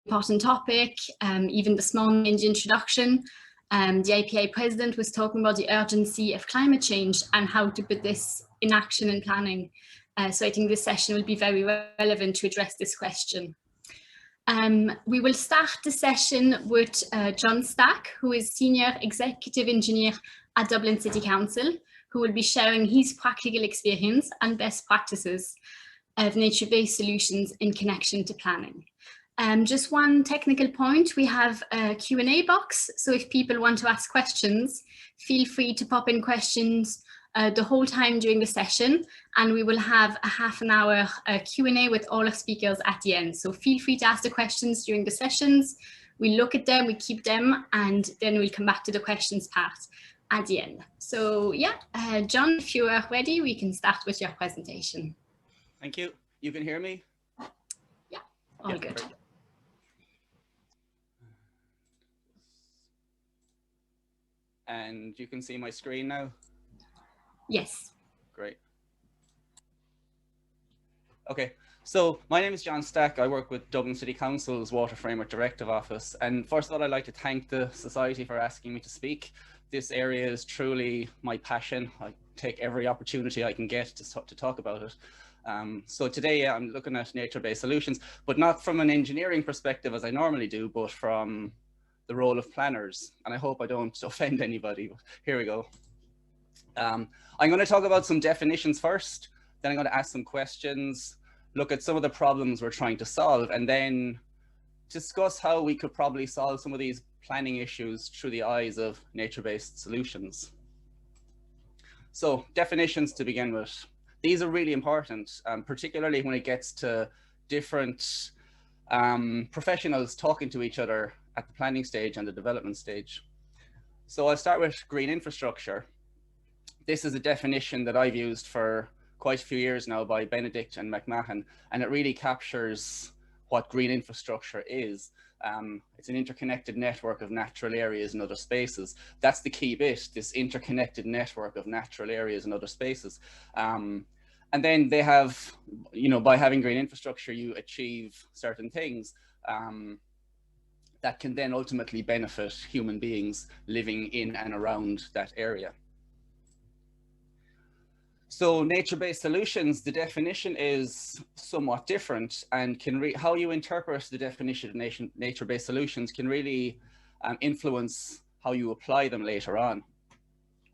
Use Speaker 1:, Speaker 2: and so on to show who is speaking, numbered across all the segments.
Speaker 1: important topic, even this morning in the introduction. The IPA president was talking about the urgency of climate change and how to put this in action and planning. So I think this session will be very relevant to address this question. We will start the session with John Stack, who is Senior Executive Engineer at Dublin City Council, who will be sharing his practical experience and best practices of nature-based solutions in connection to planning. Just one technical point, we have a Q&A box, so if people want to ask questions, feel free to pop in questions the whole time during the session, and we will have a half an hour Q&A with all our speakers at the end. So feel free to ask the questions during the sessions. We look at them, we keep them, and then we'll come back to the questions part at the end. So yeah, John, if you are ready, we can start with your presentation.
Speaker 2: Thank you. You can hear me?
Speaker 1: Yeah, all good.
Speaker 2: Perfect. And you can see my screen now?
Speaker 1: Yes.
Speaker 2: Great. Okay, so my name is John Stack. I work with Dublin City Council's Water Framework Directive Office. And first of all, I'd like to thank the Society for asking me to speak. This area is truly my passion. I take every opportunity I can get to talk about it. So today I'm looking at nature-based solutions, but not from an engineering perspective as I normally do, but from the role of planners. And I hope I don't offend anybody, but here we go. I'm going to talk about some definitions first, then I'm going to ask some questions, look at some of the problems we're trying to solve, and then discuss how we could probably solve some of these planning issues through the eyes of nature-based solutions. So definitions to begin with. These are really important, particularly when it gets to different professionals talking to each other at the planning stage and the development stage. So I'll start with green infrastructure. This is a definition that I've used for quite a few years now by Benedict and McMahon, and it really captures what green infrastructure is. It's an interconnected network of natural areas and other spaces. That's the key bit, this interconnected network of natural areas and other spaces. And then they have, you know, by having green infrastructure, you achieve certain things that can then ultimately benefit human beings living in and around that area. So nature-based solutions, the definition is somewhat different, and how you interpret the definition of nature-based solutions can really influence how you apply them later on.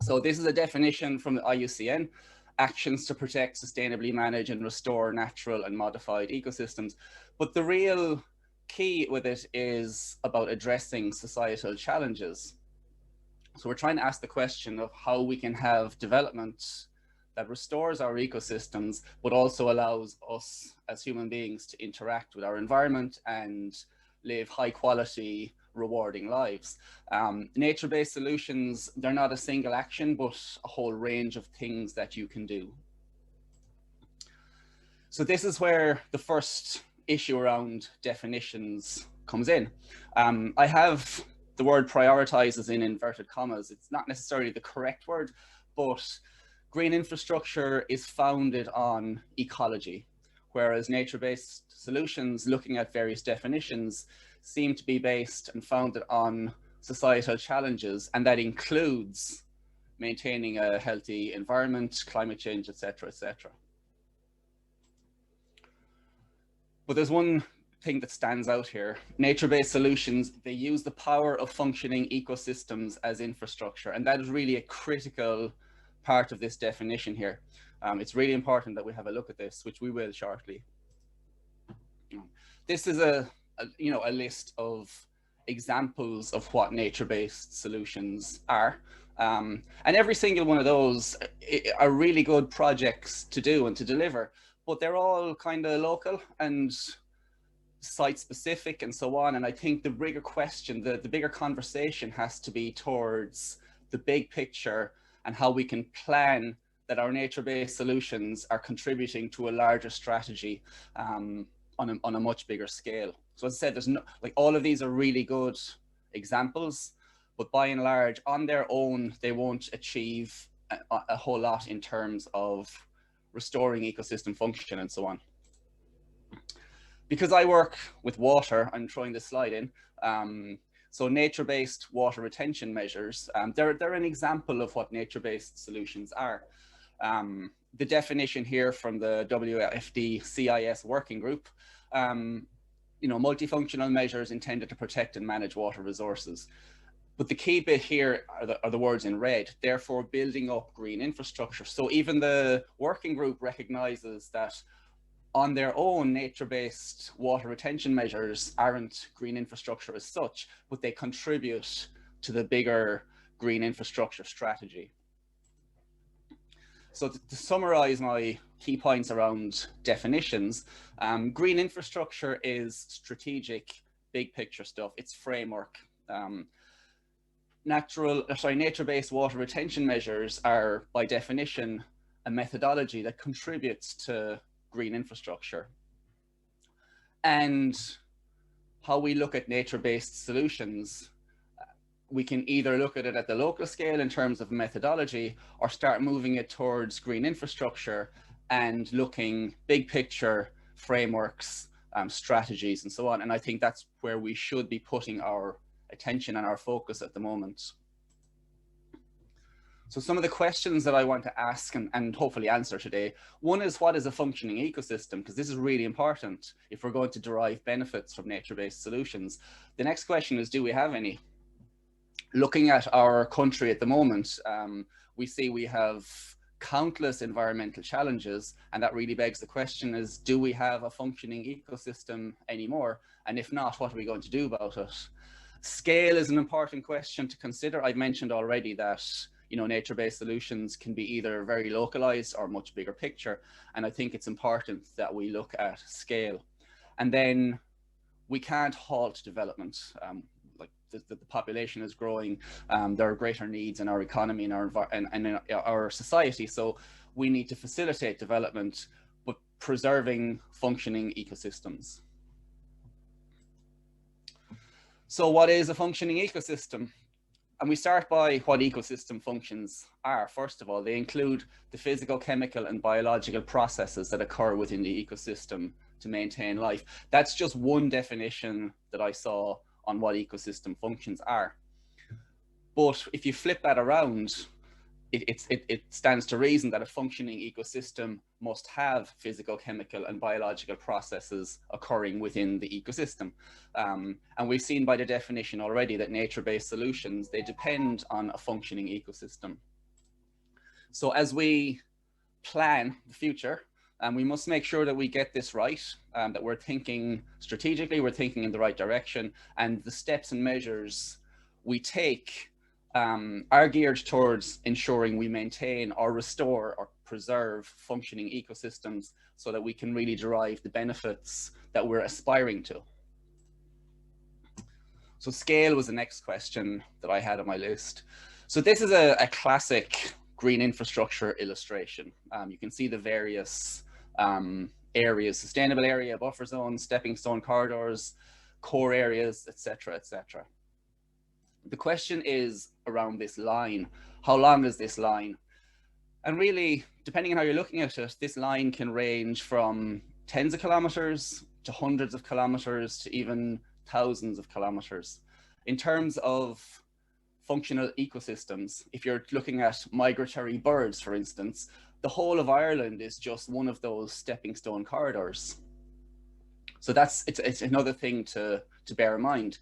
Speaker 2: So this is a definition from the IUCN, actions to protect, sustainably manage and restore natural and modified ecosystems. But the real key with it is about addressing societal challenges. So we're trying to ask the question of how we can have development that restores our ecosystems, but also allows us as human beings to interact with our environment and live high quality, rewarding lives. Nature-based solutions, they're not a single action, but a whole range of things that you can do. So this is where the first issue around definitions comes in. I have the word prioritizes in inverted commas. It's not necessarily the correct word, but green infrastructure is founded on ecology, whereas nature-based solutions, looking at various definitions, seem to be based and founded on societal challenges, and that includes maintaining a healthy environment, climate change, etc., etc. But there's one thing that stands out here. Nature-based solutions, they use the power of functioning ecosystems as infrastructure, and that is really a critical part of this definition here. It's really important that we have a look at this, which we will shortly. This is a list of examples of what nature-based solutions are. And every single one of those are really good projects to do and to deliver, but they're all kind of local and site-specific and so on. And I think the bigger question, the bigger conversation has to be towards the big picture and how we can plan that our nature-based solutions are contributing to a larger strategy on a much bigger scale. So as I said, there's no, like, all of these are really good examples, but by and large, on their own, they won't achieve a whole lot in terms of restoring ecosystem function and so on. Because I work with water, I'm throwing this slide in. So nature-based water retention measures, they're an example of what nature-based solutions are. The definition here from the WFD CIS working group, multifunctional measures intended to protect and manage water resources. But the key bit here are the words in red, therefore building up green infrastructure. So even the working group recognizes that on their own, nature-based water retention measures aren't green infrastructure as such, but they contribute to the bigger green infrastructure strategy. So to summarize my key points around definitions, green infrastructure is strategic, big picture stuff. It's framework. Nature-based water retention measures are, by definition, a methodology that contributes to green infrastructure. And how we look at nature-based solutions, we can either look at it at the local scale in terms of methodology, or start moving it towards green infrastructure and looking big picture frameworks, strategies, and so on. And I think that's where we should be putting our attention and our focus at the moment. So some of the questions that I want to ask and hopefully answer today, one is, what is a functioning ecosystem? Because this is really important if we're going to derive benefits from nature-based solutions. The next question is, do we have any? Looking at our country at the moment, we see we have countless environmental challenges, and that really begs the question is, do we have a functioning ecosystem anymore? And if not, what are we going to do about it? Scale is an important question to consider. I've mentioned already that nature-based solutions can be either very localized or much bigger picture. And I think it's important that we look at scale. And then we can't halt development. Like the population is growing. There are greater needs in our economy and in our society. So we need to facilitate development, but preserving functioning ecosystems. So what is a functioning ecosystem? And we start by what ecosystem functions are. First of all, they include the physical, chemical, and biological processes that occur within the ecosystem to maintain life. That's just one definition that I saw on what ecosystem functions are. But if you flip that around, it stands to reason that a functioning ecosystem must have physical, chemical, and biological processes occurring within the ecosystem. And we've seen by the definition already that nature-based solutions, they depend on a functioning ecosystem. So as we plan the future, we must make sure that we get this right, that we're thinking strategically, we're thinking in the right direction, and the steps and measures we take are geared towards ensuring we maintain or restore or preserve functioning ecosystems so that we can really derive the benefits that we're aspiring to. So scale was the next question that I had on my list. So this is a classic green infrastructure illustration. You can see the various areas: sustainable area, buffer zones, stepping stone corridors, core areas, etc., etc. The question is around this line. How long is this line? And really, depending on how you're looking at it, this line can range from tens of kilometers to hundreds of kilometers to even thousands of kilometers. In terms of functional ecosystems, if you're looking at migratory birds, for instance, the whole of Ireland is just one of those stepping stone corridors. So it's another thing to bear in mind.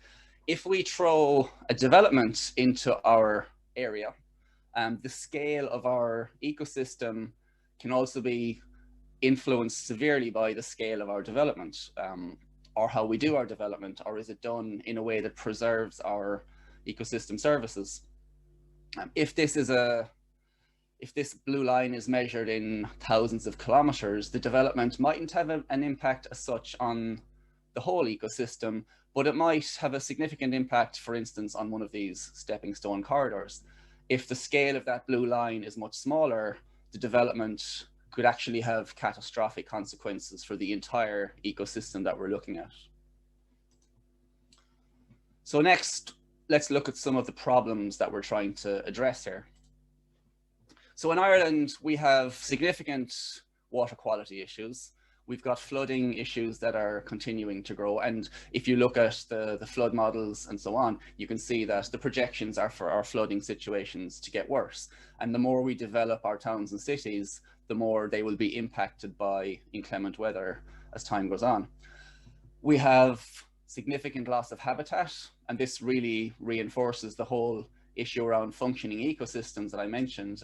Speaker 2: If we throw a development into our area, the scale of our ecosystem can also be influenced severely by the scale of our development, or how we do our development, or is it done in a way that preserves our ecosystem services. If this blue line is measured in thousands of kilometers, the development mightn't have an impact as such on the whole ecosystem, but it might have a significant impact, for instance, on one of these stepping stone corridors. If the scale of that blue line is much smaller, the development could actually have catastrophic consequences for the entire ecosystem that we're looking at. So next, let's look at some of the problems that we're trying to address here. So in Ireland, we have significant water quality issues. We've got flooding issues that are continuing to grow. And if you look at the flood models and so on, you can see that the projections are for our flooding situations to get worse. And the more we develop our towns and cities, the more they will be impacted by inclement weather as time goes on. We have significant loss of habitat, and this really reinforces the whole issue around functioning ecosystems that I mentioned.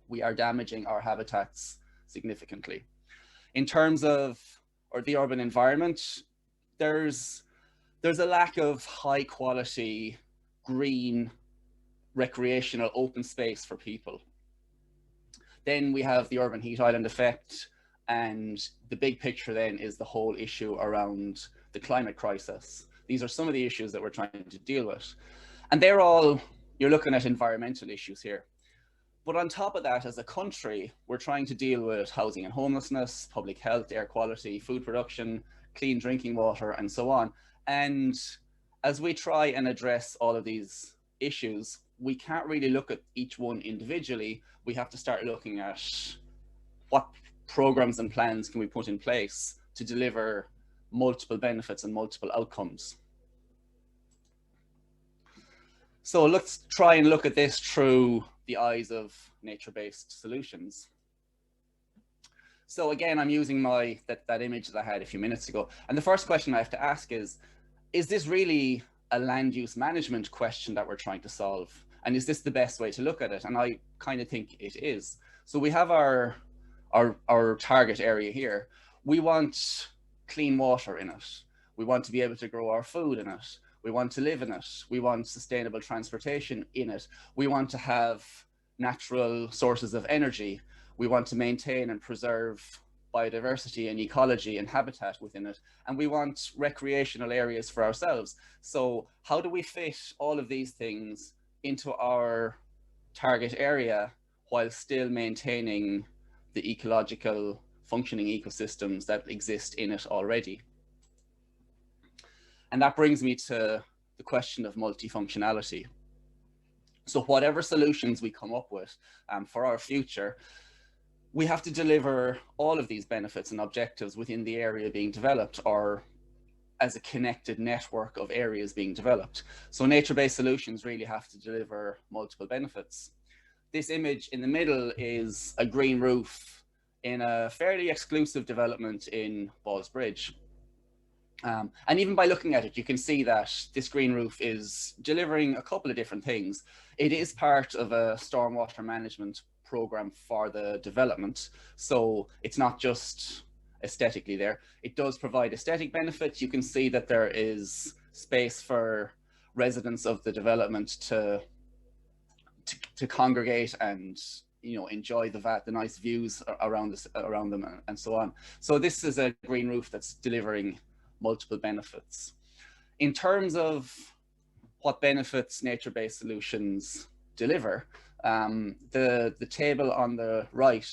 Speaker 2: We are damaging our habitats significantly. In terms of the urban environment, there's a lack of high quality green recreational open space for people. Then we have the urban heat island effect, and the big picture then is the whole issue around the climate crisis. These are some of the issues that we're trying to deal with. And they're all, you're looking at environmental issues here. But on top of that, as a country, we're trying to deal with housing and homelessness, public health, air quality, food production, clean drinking water, and so on. And as we try and address all of these issues, we can't really look at each one individually. We have to start looking at what programs and plans can we put in place to deliver multiple benefits and multiple outcomes. So let's try and look at this through the eyes of nature-based solutions. So again, I'm using that image that I had a few minutes ago. And the first question I have to ask is this really a land use management question that we're trying to solve? And is this the best way to look at it? And I kind of think it is. So we have our target area here. We want clean water in it. We want to be able to grow our food in it. We want to live in it. We want sustainable transportation in it. We want to have natural sources of energy. We want to maintain and preserve biodiversity and ecology and habitat within it. And we want recreational areas for ourselves. So how do we fit all of these things into our target area while still maintaining the ecological functioning ecosystems that exist in it already? And that brings me to the question of multifunctionality. So whatever solutions we come up with for our future, we have to deliver all of these benefits and objectives within the area being developed, or as a connected network of areas being developed. So nature-based solutions really have to deliver multiple benefits. This image in the middle is a green roof in a fairly exclusive development in Ballsbridge. And even by looking at it, you can see that this green roof is delivering a couple of different things. It is part of a stormwater management program for the development. So it's not just aesthetically there. It does provide aesthetic benefits. You can see that there is space for residents of the development to congregate and enjoy the nice views around them and so on. So this is a green roof that's delivering multiple benefits. In terms of what benefits nature-based solutions deliver, the table on the right,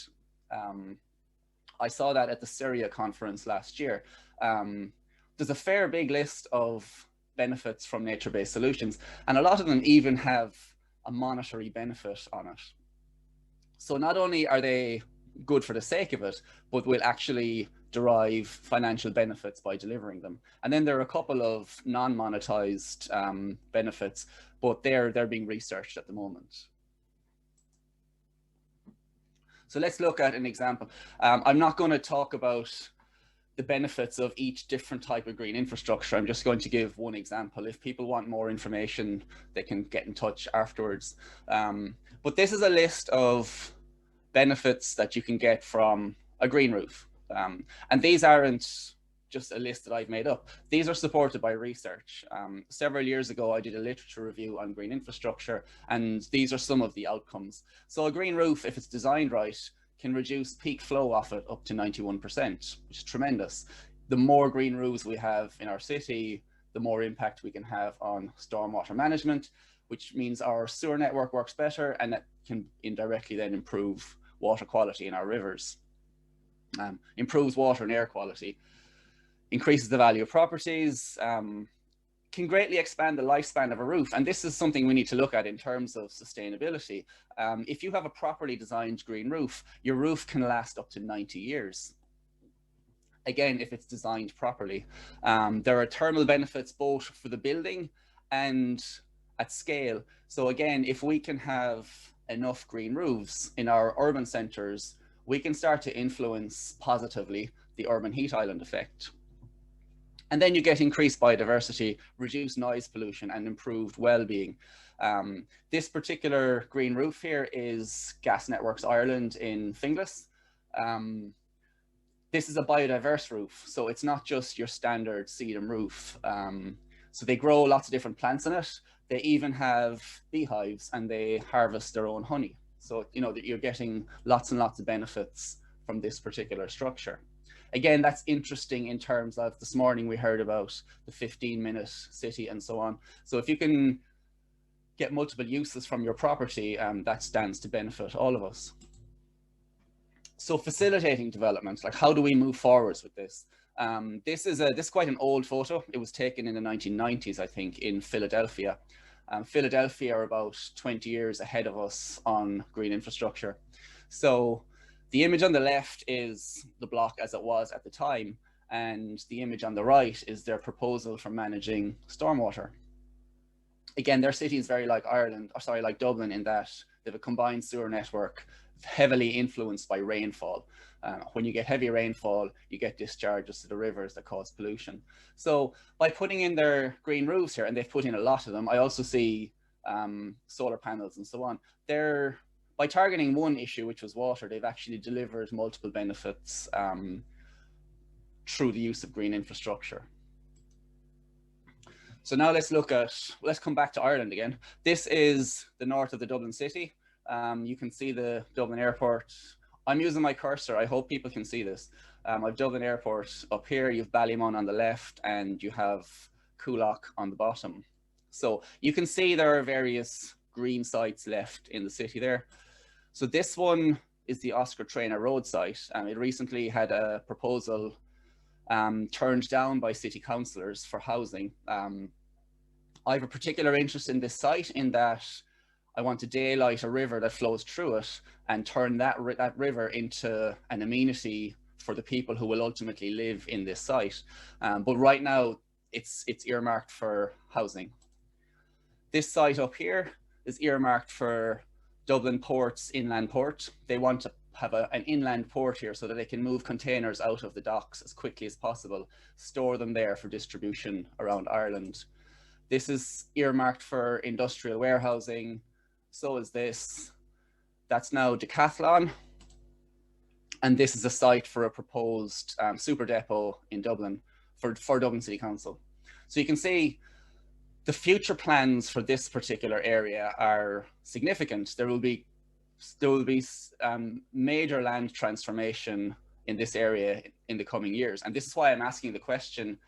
Speaker 2: I saw that at the Syria conference last year. There's a fair big list of benefits from nature-based solutions, and a lot of them even have a monetary benefit on it. So not only are they good for the sake of it, but will actually derive financial benefits by delivering them. And then there are a couple of non-monetized benefits, but they're being researched at the moment. So let's look at an example. I'm not going to talk about the benefits of each different type of green infrastructure. I'm just going to give one example. If people want more information, they can get in touch afterwards. But this is a list of benefits that you can get from a green roof. And these aren't just a list that I've made up. These are supported by research. Several years ago, I did a literature review on green infrastructure, and these are some of the outcomes. So a green roof, if it's designed right, can reduce peak flow off it up to 91%, which is tremendous. The more green roofs we have in our city, the more impact we can have on stormwater management, which means our sewer network works better, and that can indirectly then improve water quality in our rivers. Improves water and air quality, increases the value of properties, can greatly expand the lifespan of a roof. And this is something we need to look at in terms of sustainability. If you have a properly designed green roof, your roof can last up to 90 years. again, if it's designed properly. There are thermal benefits both for the building and at scale. So again, if we can have enough green roofs in our urban centres, we can start to influence positively the urban heat island effect. And then you get increased biodiversity, reduced noise pollution, and improved well-being. This particular green roof here is Gas Networks Ireland in Finglas. This is a biodiverse roof, so it's not just your standard sedum roof. So they grow lots of different plants in it. They even have beehives, and they harvest their own honey. So, you know, that you're getting lots and lots of benefits from this particular structure. Again, that's interesting in terms of this morning we heard about the 15-minute city and so on. So if you can get multiple uses from your property, that stands to benefit all of us. So facilitating development, like how do we move forwards with this? This is quite an old photo. It was taken in the 1990s, I think, in Philadelphia. Philadelphia are about 20 years ahead of us on green infrastructure. So the image on the left is the block as it was at the time, and the image on the right is their proposal for managing stormwater. Again, their city is very like Ireland, or sorry, like Dublin, in that they have a combined sewer network heavily influenced by rainfall. When you get heavy rainfall, you get discharges to the rivers that cause pollution. So by putting in their green roofs here, and they've put in a lot of them, I also see solar panels and so on. By targeting one issue, which was water, they've actually delivered multiple benefits through the use of green infrastructure. So now let's come back to Ireland again. This is the north of the Dublin city. You can see the Dublin airport. I'm using my cursor. I hope people can see this. I've Dublin airport up here, you have Ballymun on the left, and you have Coolock on the bottom. So you can see there are various green sites left in the city there. So this one is the Oscar Traynor Road site. It recently had a proposal turned down by city councillors for housing. I have a particular interest in this site in that I want to daylight a river that flows through it and turn that river into an amenity for the people who will ultimately live in this site. But right now it's earmarked for housing. This site up here is earmarked for Dublin Port's inland port. They want to have an inland port here so that they can move containers out of the docks as quickly as possible, store them there for distribution around Ireland. This is earmarked for industrial warehousing. So is this. That's now Decathlon. And this is a site for a proposed super depot in Dublin for Dublin City Council. So you can see the future plans for this particular area are significant. There will be major land transformation in this area in the coming years. And this is why I'm asking the question,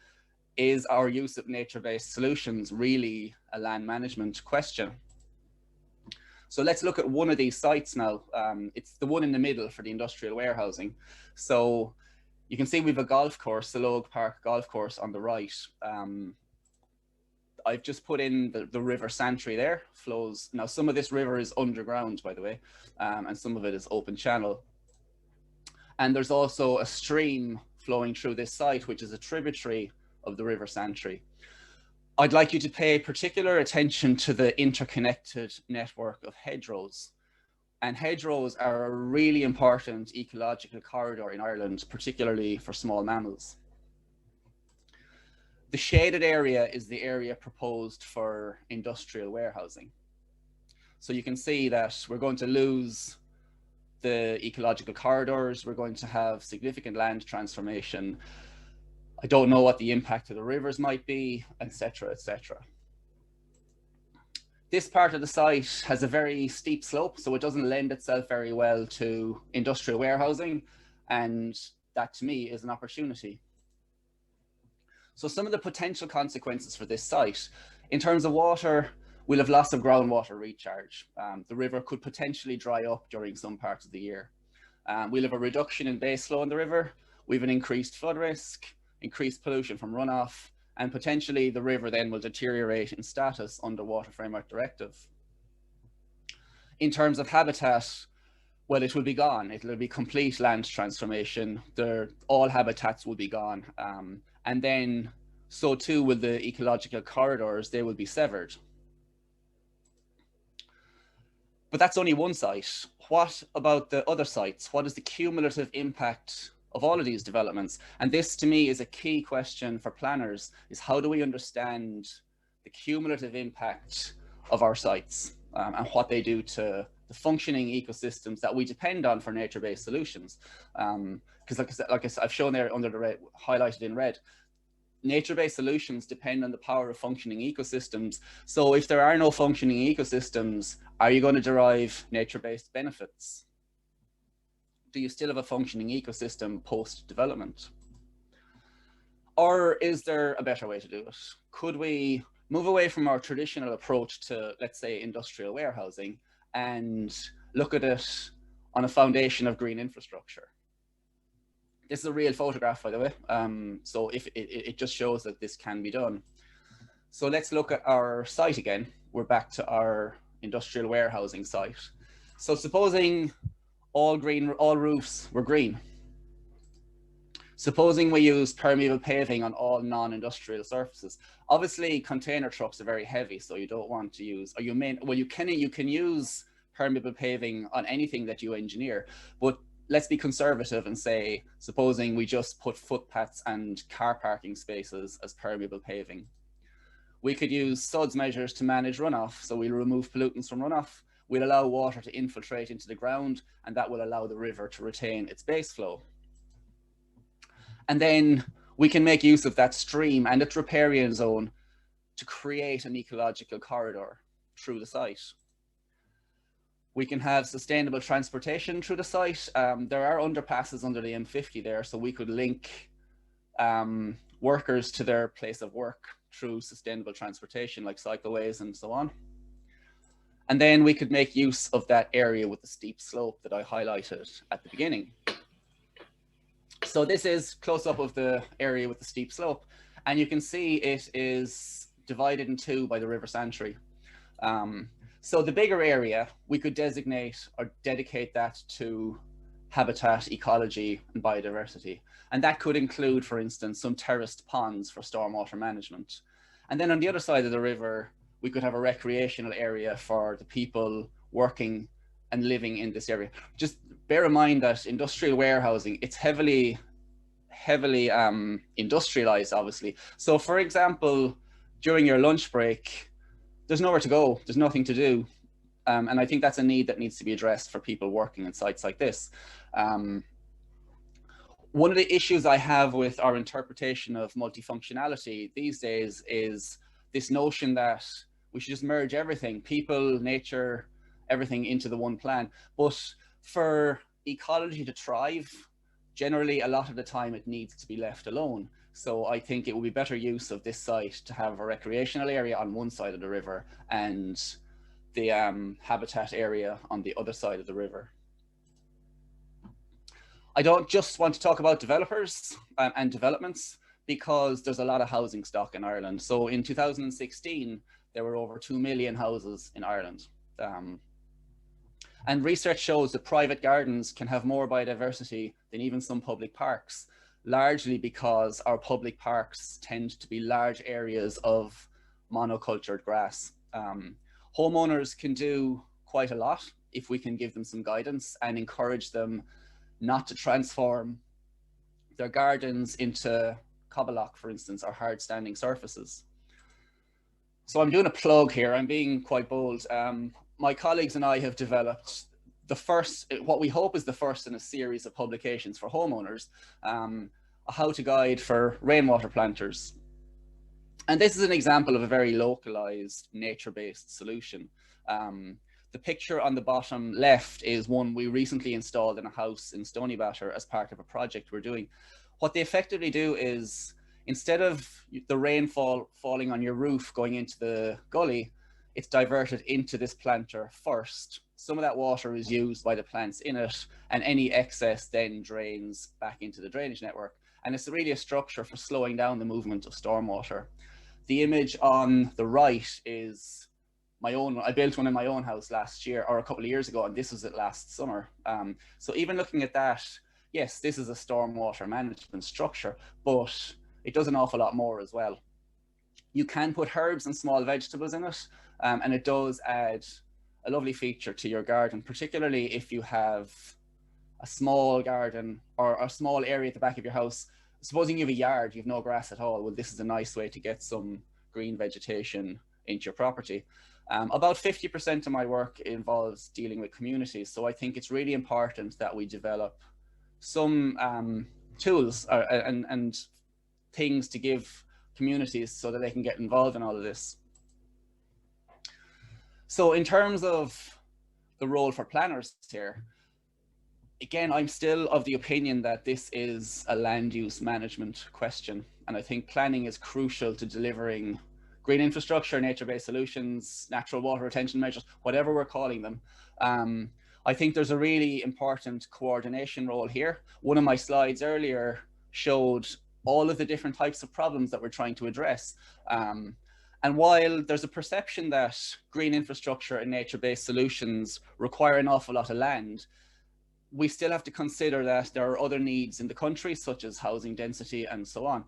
Speaker 2: is our use of nature-based solutions really a land management question? So let's look at one of these sites now. It's the one in the middle for the industrial warehousing. So you can see we have a golf course, the Logue Park golf course on the right. I've just put in the River Santry there, flows. Now some of this river is underground, by the way, and some of it is open channel. And there's also a stream flowing through this site, which is a tributary of the River Santry. I'd like you to pay particular attention to the interconnected network of hedgerows. And hedgerows are a really important ecological corridor in Ireland, particularly for small mammals. The shaded area is the area proposed for industrial warehousing. So you can see that we're going to lose the ecological corridors. We're going to have significant land transformation. I don't know what the impact of the rivers might be, etc., etc. This part of the site has a very steep slope, so it doesn't lend itself very well to industrial warehousing. And that to me is an opportunity. So some of the potential consequences for this site, in terms of water, we'll have loss of groundwater recharge. The river could potentially dry up during some parts of the year. We'll have a reduction in base flow in the river. We have an increased flood risk, increased pollution from runoff, and potentially the river then will deteriorate in status under Water Framework Directive. In terms of habitat, well, it will be gone. It will be complete land transformation. All habitats will be gone. And then, so too will the ecological corridors, they will be severed. But that's only one site. What about the other sites? What is the cumulative impact of all of these developments? And this to me is a key question for planners, is how do we understand the cumulative impact of our sites and what they do to the functioning ecosystems that we depend on for nature-based solutions. Because like I said, I've shown there under the red, highlighted in red, nature-based solutions depend on the power of functioning ecosystems. So if there are no functioning ecosystems, are you going to derive nature-based benefits? Do you still have a functioning ecosystem post-development? Or is there a better way to do it? Could we move away from our traditional approach to, let's say, industrial warehousing and look at it on a foundation of green infrastructure? This is a real photograph, by the way. So if it just shows that this can be done. So let's look at our site again. We're back to our industrial warehousing site. So supposing all roofs were green. Supposing we use permeable paving on all non-industrial surfaces. Obviously, container trucks are very heavy, so you don't want to use, or you can use permeable paving on anything that you engineer, but let's be conservative and say, supposing we just put footpaths and car parking spaces as permeable paving. We could use SUDS measures to manage runoff, so we'll remove pollutants from runoff. We'll allow water to infiltrate into the ground, and that will allow the river to retain its base flow. And then we can make use of that stream and its riparian zone to create an ecological corridor through the site. We can have sustainable transportation through the site. There are underpasses under the M50 there, so we could link workers to their place of work through sustainable transportation like cycleways and so on. And then we could make use of that area with the steep slope that I highlighted at the beginning. So this is close up of the area with the steep slope, and you can see it is divided in two by the River Santry. So the bigger area, we could designate or dedicate that to habitat, ecology, and biodiversity. And that could include, for instance, some terraced ponds for stormwater management. And then on the other side of the river, we could have a recreational area for the people working and living in this area. Just bear in mind that industrial warehousing, it's heavily industrialized, obviously. So for example, during your lunch break, there's nowhere to go, there's nothing to do. And I think that's a need that needs to be addressed for people working in sites like this. One of the issues I have with our interpretation of multifunctionality these days is this notion that we should just merge everything, people, nature, everything into the one plan. But for ecology to thrive, generally a lot of the time it needs to be left alone. So I think it would be better use of this site to have a recreational area on one side of the river and the habitat area on the other side of the river. I don't just want to talk about developers and developments, because there's a lot of housing stock in Ireland. So in 2016, there were over 2 million houses in Ireland. And research shows that private gardens can have more biodiversity than even some public parks, largely because our public parks tend to be large areas of monocultured grass. Homeowners can do quite a lot if we can give them some guidance and encourage them not to transform their gardens into cobble-lock, for instance, or hard standing surfaces. So I'm doing a plug here, I'm being quite bold. My colleagues and I have developed the first, what we hope is the first in a series of publications for homeowners, a how-to guide for rainwater planters. And this is an example of a very localized nature-based solution. The picture on the bottom left is one we recently installed in a house in Stoneybatter as part of a project we're doing. What they effectively do is, instead of the rainfall falling on your roof going into the gully, it's diverted into this planter first. Some of that water is used by the plants in it, and any excess then drains back into the drainage network. And it's really a structure for slowing down the movement of stormwater. The image on the right is I built one in my own house last year or a couple of years ago, and this was it last summer. So even looking at that, yes, this is a stormwater management structure, but it does an awful lot more as well. You can put herbs and small vegetables in it, and it does add a lovely feature to your garden, particularly if you have a small garden or a small area at the back of your house. Supposing you have a yard, you have no grass at all. Well, this is a nice way to get some green vegetation into your property. About 50% of my work involves dealing with communities. So I think it's really important that we develop some tools and things to give communities so that they can get involved in all of this. So in terms of the role for planners here, again, I'm still of the opinion that this is a land use management question. And I think planning is crucial to delivering green infrastructure, nature-based solutions, natural water retention measures, whatever we're calling them. I think there's a really important coordination role here. One of my slides earlier showed all of the different types of problems that we're trying to address. And while there's a perception that green infrastructure and nature-based solutions require an awful lot of land, we still have to consider that there are other needs in the country, such as housing density and so on.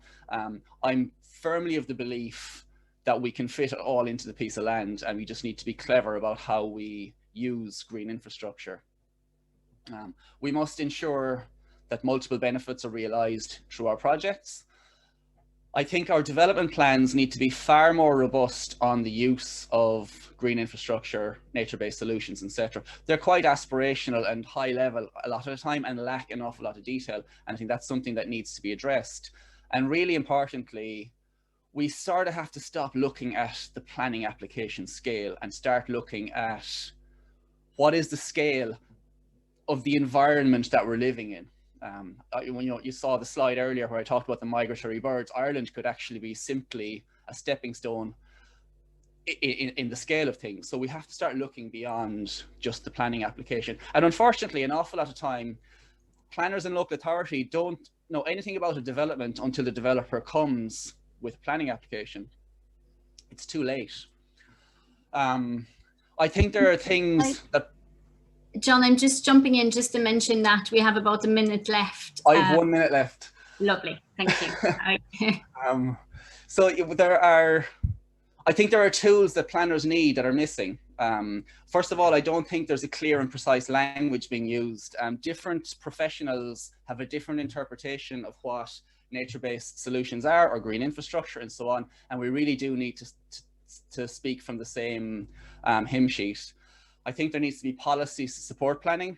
Speaker 2: I'm firmly of the belief that we can fit it all into the piece of land, and we just need to be clever about how we use green infrastructure. We must ensure that multiple benefits are realized through our projects. I think our development plans need to be far more robust on the use of green infrastructure, nature-based solutions, etc. They're quite aspirational and high level a lot of the time and lack an awful lot of detail. And I think that's something that needs to be addressed. And really importantly, we sort of have to stop looking at the planning application scale and start looking at what is the scale of the environment that we're living in. When you saw the slide earlier where I talked about the migratory birds, Ireland could actually be simply a stepping stone in the scale of things. So we have to start looking beyond just the planning application. And unfortunately, an awful lot of time, planners and local authority don't know anything about a development until the developer comes with a planning application. It's too late. I think there are things that...
Speaker 1: John, I'm just jumping in just to mention that we have about a minute left.
Speaker 2: I have 1 minute left.
Speaker 1: Lovely, thank you.
Speaker 2: So I think there are tools that planners need that are missing. First of all, I don't think there's a clear and precise language being used. Different professionals have a different interpretation of what nature-based solutions are, or green infrastructure and so on. And we really do need to speak from the same hymn sheet. I think there needs to be policies to support planning.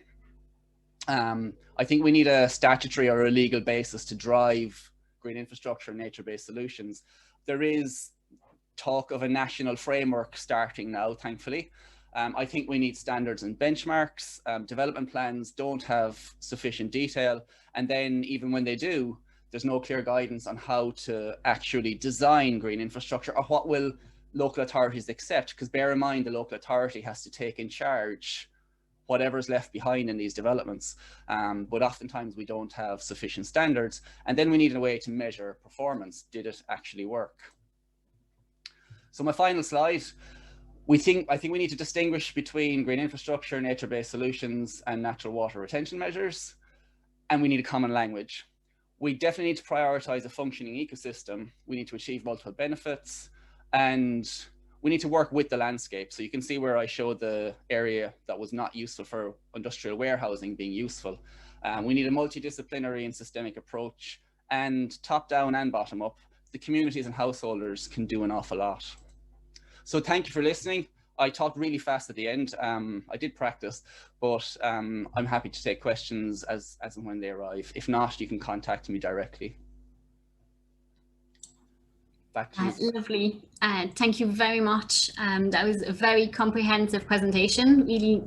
Speaker 2: I think we need a statutory or a legal basis to drive green infrastructure and nature-based solutions. There is talk of a national framework starting now, thankfully. I think we need standards and benchmarks. Development plans don't have sufficient detail. And then even when they do, there's no clear guidance on how to actually design green infrastructure or what will local authorities accept, because bear in mind the local authority has to take in charge whatever's left behind in these developments. But oftentimes we don't have sufficient standards, and then we need a way to measure performance. Did it actually work? So my final slide, I think we need to distinguish between green infrastructure, nature-based solutions and natural water retention measures, and we need a common language. We definitely need to prioritize a functioning ecosystem. We need to achieve multiple benefits, and we need to work with the landscape. So you can see where I showed the area that was not useful for industrial warehousing being useful. We need a multidisciplinary and systemic approach, and top down and bottom up. The communities and householders can do an awful lot. So thank you for listening. I talked really fast at the end. I did practice, but I'm happy to take questions as and when they arrive. If not, you can contact me directly. Back to you.
Speaker 1: Lovely. Thank you very much. That was a very comprehensive presentation. Really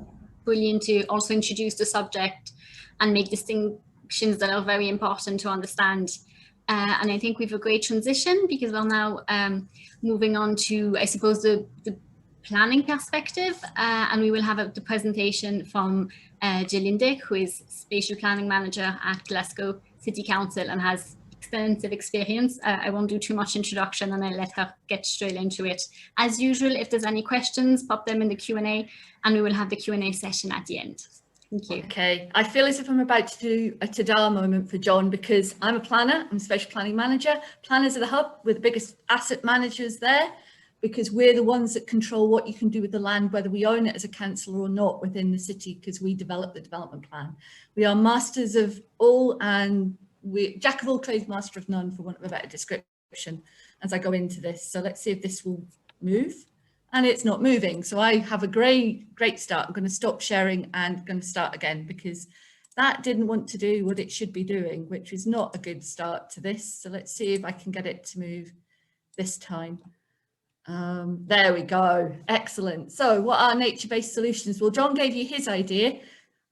Speaker 1: brilliant to also introduce the subject and make distinctions that are very important to understand. And I think we have a great transition, because we're now moving on to, I suppose, the planning perspective. And we will have the presentation from Gillian, who is Spatial Planning Manager at Glasgow City Council and has extensive experience. I won't do too much introduction and I'll let her get straight into it. As usual, if there's any questions, pop them in the Q&A and we will have the Q&A session at the end. Thank you.
Speaker 3: Okay, I feel as if I'm about to do a ta-da moment for John, because I'm a planner, I'm a special planning manager. Planners are the hub, we're the biggest asset managers there, because we're the ones that control what you can do with the land, whether we own it as a council or not within the city, because we develop the development plan. We are masters of all, and we jack of all trades, master of none, for want of a better description, as I go into this. So let's see if this will move. And it's not moving. So I have a great start. I'm going to stop sharing and going to start again, because that didn't want to do what it should be doing, which is not a good start to this. So let's see if I can get it to move this time. There we go. Excellent. So what are nature-based solutions? Well, John gave you his idea.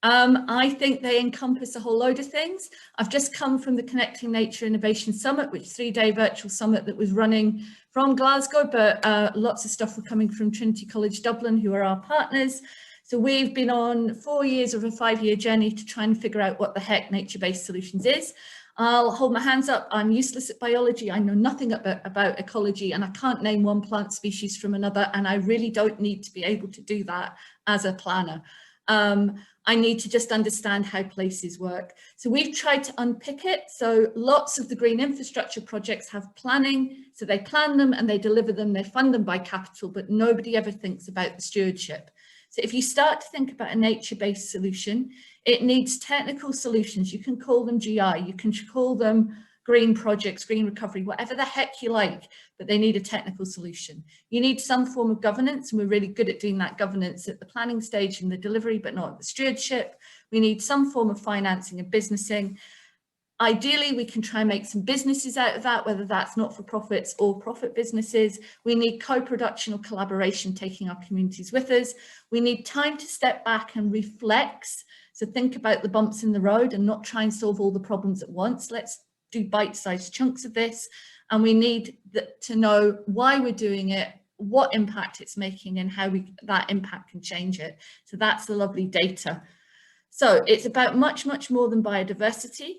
Speaker 3: I think they encompass a whole load of things. I've just come from the Connecting Nature Innovation Summit, which is a 3-day virtual summit that was running from Glasgow, but lots of stuff were coming from Trinity College Dublin, who are our partners. So we've been on 4 years of a 5-year journey to try and figure out what the heck nature-based solutions is. I'll hold my hands up. I'm useless at biology. I know nothing about ecology, and I can't name one plant species from another. And I really don't need to be able to do that as a planner. I need to just understand how places work. So we've tried to unpick it. So lots of the green infrastructure projects have planning. So they plan them and they deliver them. They fund them by capital, but nobody ever thinks about the stewardship. So if you start to think about a nature-based solution, it needs technical solutions. You can call them GI, you can call them green projects, green recovery, whatever the heck you like, but they need a technical solution. You need some form of governance, and we're really good at doing that governance at the planning stage and the delivery, but not at the stewardship. We need some form of financing and businessing. Ideally, we can try and make some businesses out of that, whether that's not-for-profits or profit businesses. We need co-production or collaboration, taking our communities with us. We need time to step back and reflect. So think about the bumps in the road and not try and solve all the problems at once. Let's do bite-sized chunks of this. And we need to know why we're doing it, what impact it's making, and how that impact can change it. So that's the lovely data. So it's about much, much more than biodiversity.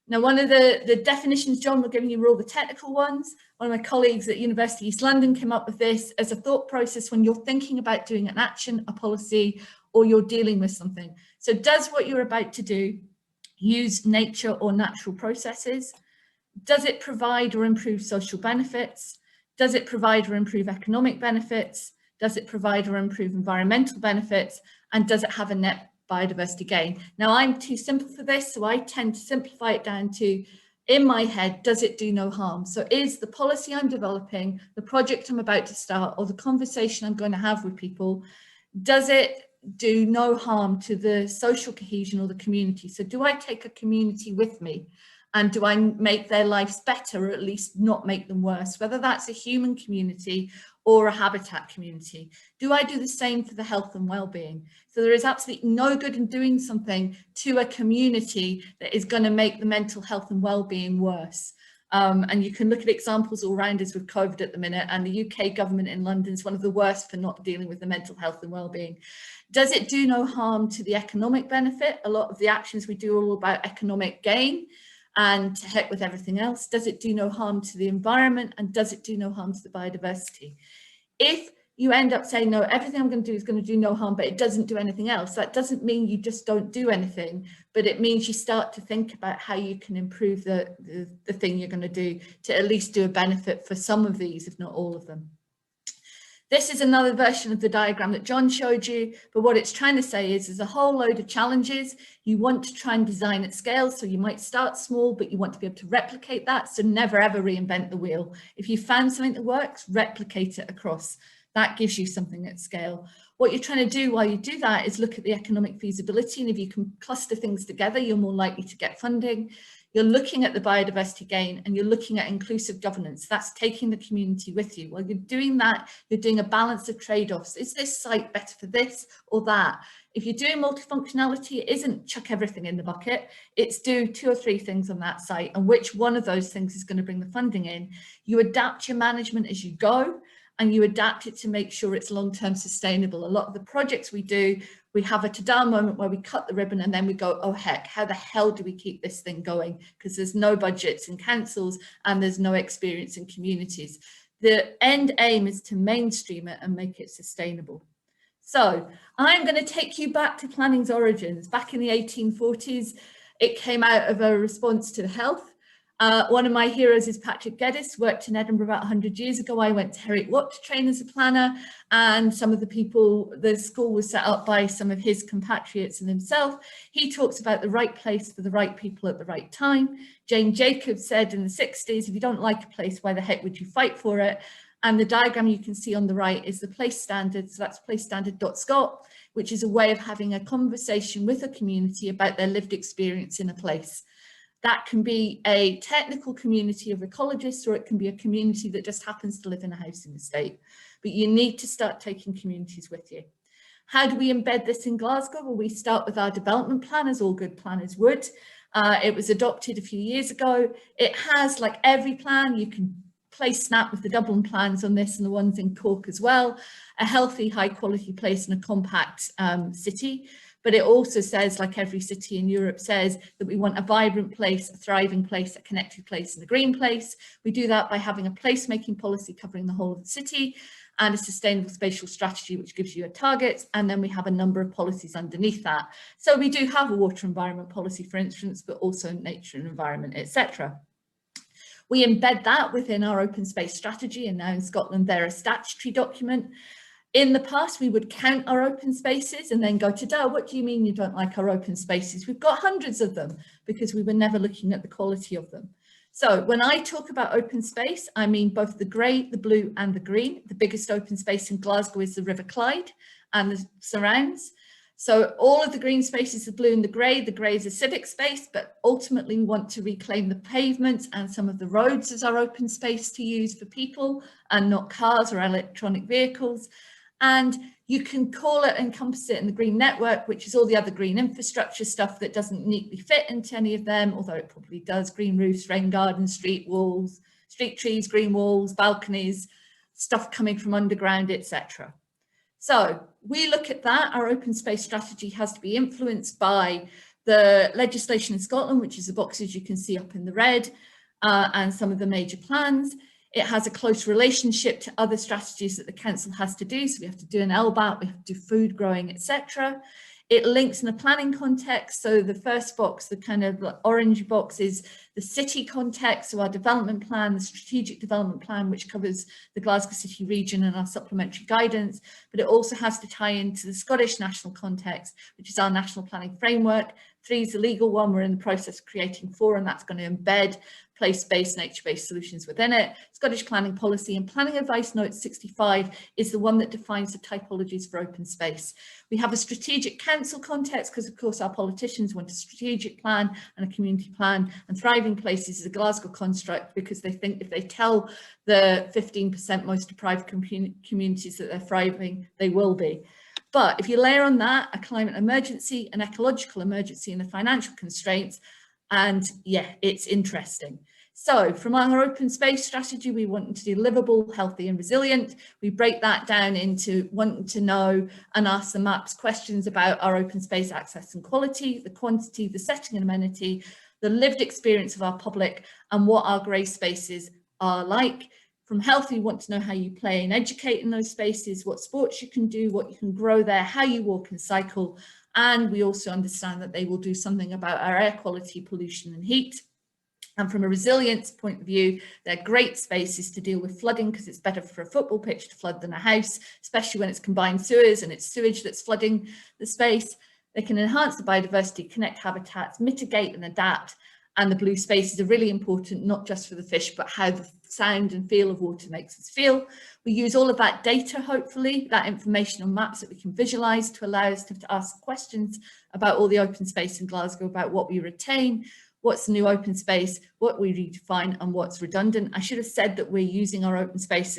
Speaker 3: Now, one of the definitions, John, we're giving you were all the technical ones. One of my colleagues at University East London came up with this as a thought process when you're thinking about doing an action, a policy, or you're dealing with something. So does what you're about to do use nature or natural processes? Does it provide or improve social benefits? Does it provide or improve economic benefits? Does it provide or improve environmental benefits? And does it have a net biodiversity gain? Now, I'm too simple for this, so I tend to simplify it down to, in my head, does it do no harm? So is the policy I'm developing, the project I'm about to start, or the conversation I'm going to have with people, does it do no harm to the social cohesion or the community? So do I take a community with me? And do I make their lives better, or at least not make them worse, whether that's a human community or a habitat community? Do I do the same for the health and well-being? So there is absolutely no good in doing something to a community that is going to make the mental health and well-being worse. And you can look at examples all around us with COVID at the minute, and the UK government in London is one of the worst for not dealing with the mental health and well-being. Does it do no harm to the economic benefit? A lot of the actions we do are all about economic gain, and to heck with everything else. Does it do no harm to the environment? And does it do no harm to the biodiversity? If you end up saying, no, everything I'm going to do is going to do no harm, but it doesn't do anything else, that doesn't mean you just don't do anything, but it means you start to think about how you can improve the thing you're going to do to at least do a benefit for some of these, if not all of them. This is another version of the diagram that John showed you, but what it's trying to say is there's a whole load of challenges. You want to try and design at scale, so you might start small, but you want to be able to replicate that, so never ever reinvent the wheel. If you found something that works, replicate it across. That gives you something at scale. What you're trying to do while you do that is look at the economic feasibility, and if you can cluster things together, you're more likely to get funding. You're looking at the biodiversity gain, and you're looking at inclusive governance. That's taking the community with you. While you're doing that, you're doing a balance of trade-offs. Is this site better for this or that? If you're doing multifunctionality, it isn't chuck everything in the bucket. It's do 2 or 3 things on that site, and which one of those things is going to bring the funding in. You adapt your management as you go, and you adapt it to make sure it's long-term sustainable. A lot of the projects we do, we have a ta-da moment where we cut the ribbon and then we go, oh heck, how the hell do we keep this thing going? Because there's no budgets in councils and there's no experience in communities. The end aim is to mainstream it and make it sustainable. So I'm going to take you back to planning's origins. Back in the 1840s, it came out of a response to health. One of my heroes is Patrick Geddes, worked in Edinburgh about 100 years ago. I went to Heriot Watt to train as a planner, and some of the people, the school was set up by some of his compatriots and himself. He talks about the right place for the right people at the right time. Jane Jacobs said in the 60s, if you don't like a place, why the heck would you fight for it? And the diagram you can see on the right is the place standard. So that's placestandard.scot, which is a way of having a conversation with a community about their lived experience in a place. That can be a technical community of ecologists, or it can be a community that just happens to live in a housing estate. But you need to start taking communities with you. How do we embed this in Glasgow? Well, we start with our development plan, as all good planners would. It was adopted a few years ago. It has, like every plan, you can place snap with the Dublin plans on this and the ones in Cork as well, a healthy, high quality place and a compact city. But it also says, like every city in Europe says, that we want a vibrant place, a thriving place, a connected place and a green place. We do that by having a placemaking policy covering the whole of the city and a sustainable spatial strategy, which gives you a target. And then we have a number of policies underneath that. So we do have a water environment policy, for instance, but also nature and environment, etc. We embed that within our open space strategy, and now in Scotland they're a statutory document. In the past, we would count our open spaces and then go to, what do you mean you don't like our open spaces? We've got hundreds of them because we were never looking at the quality of them. So when I talk about open space, I mean both the grey, the blue and the green. The biggest open space in Glasgow is the River Clyde and the surrounds. So all of the green spaces, the blue and the grey is a civic space, but ultimately we want to reclaim the pavements and some of the roads as our open space to use for people and not cars or electronic vehicles. And you can call it, encompass it in the green network, which is all the other green infrastructure stuff that doesn't neatly fit into any of them, although it probably does: green roofs, rain gardens, street walls, street trees, green walls, balconies, stuff coming from underground, etc. So we look at that. Our open space strategy has to be influenced by the legislation in Scotland, which is the boxes you can see up in the red, and some of the major plans. It has a close relationship to other strategies that the council has to do. So we have to do an LBAT, we have to do food growing, etc. It links in a planning context. So the first box, the kind of orange box, is the city context. So our development plan, the strategic development plan, which covers the Glasgow City region and our supplementary guidance. But it also has to tie into the Scottish national context, which is our national planning framework. 3 is the legal one. We're in the process of creating 4, and that's going to embed place-based, nature-based solutions within it. Scottish planning policy and planning advice note 65 is the one that defines the typologies for open space. We have a strategic council context because, of course, our politicians want a strategic plan and a community plan, and thriving places is a Glasgow construct because they think if they tell the 15% most deprived communities that they're thriving, they will be. But if you layer on that a climate emergency, an ecological emergency, and the financial constraints, and yeah, it's interesting. So from our open space strategy, we want to do livable, healthy and resilient. We break that down into wanting to know and ask the maps questions about our open space access and quality, the quantity, the setting and amenity, the lived experience of our public, and what our grey spaces are like. From health, we want to know how you play and educate in those spaces, what sports you can do, what you can grow there, how you walk and cycle. And we also understand that they will do something about our air quality, pollution and heat. And from a resilience point of view, they're great spaces to deal with flooding because it's better for a football pitch to flood than a house, especially when it's combined sewers and it's sewage that's flooding the space. They can enhance the biodiversity, connect habitats, mitigate and adapt. And the blue spaces are really important, not just for the fish, but how the sound and feel of water makes us feel. We use all of that data, hopefully, that information on maps that we can visualise to allow us to ask questions about all the open space in Glasgow, about what we retain, what's the new open space, what we redefine and what's redundant. I should have said that we're using our open space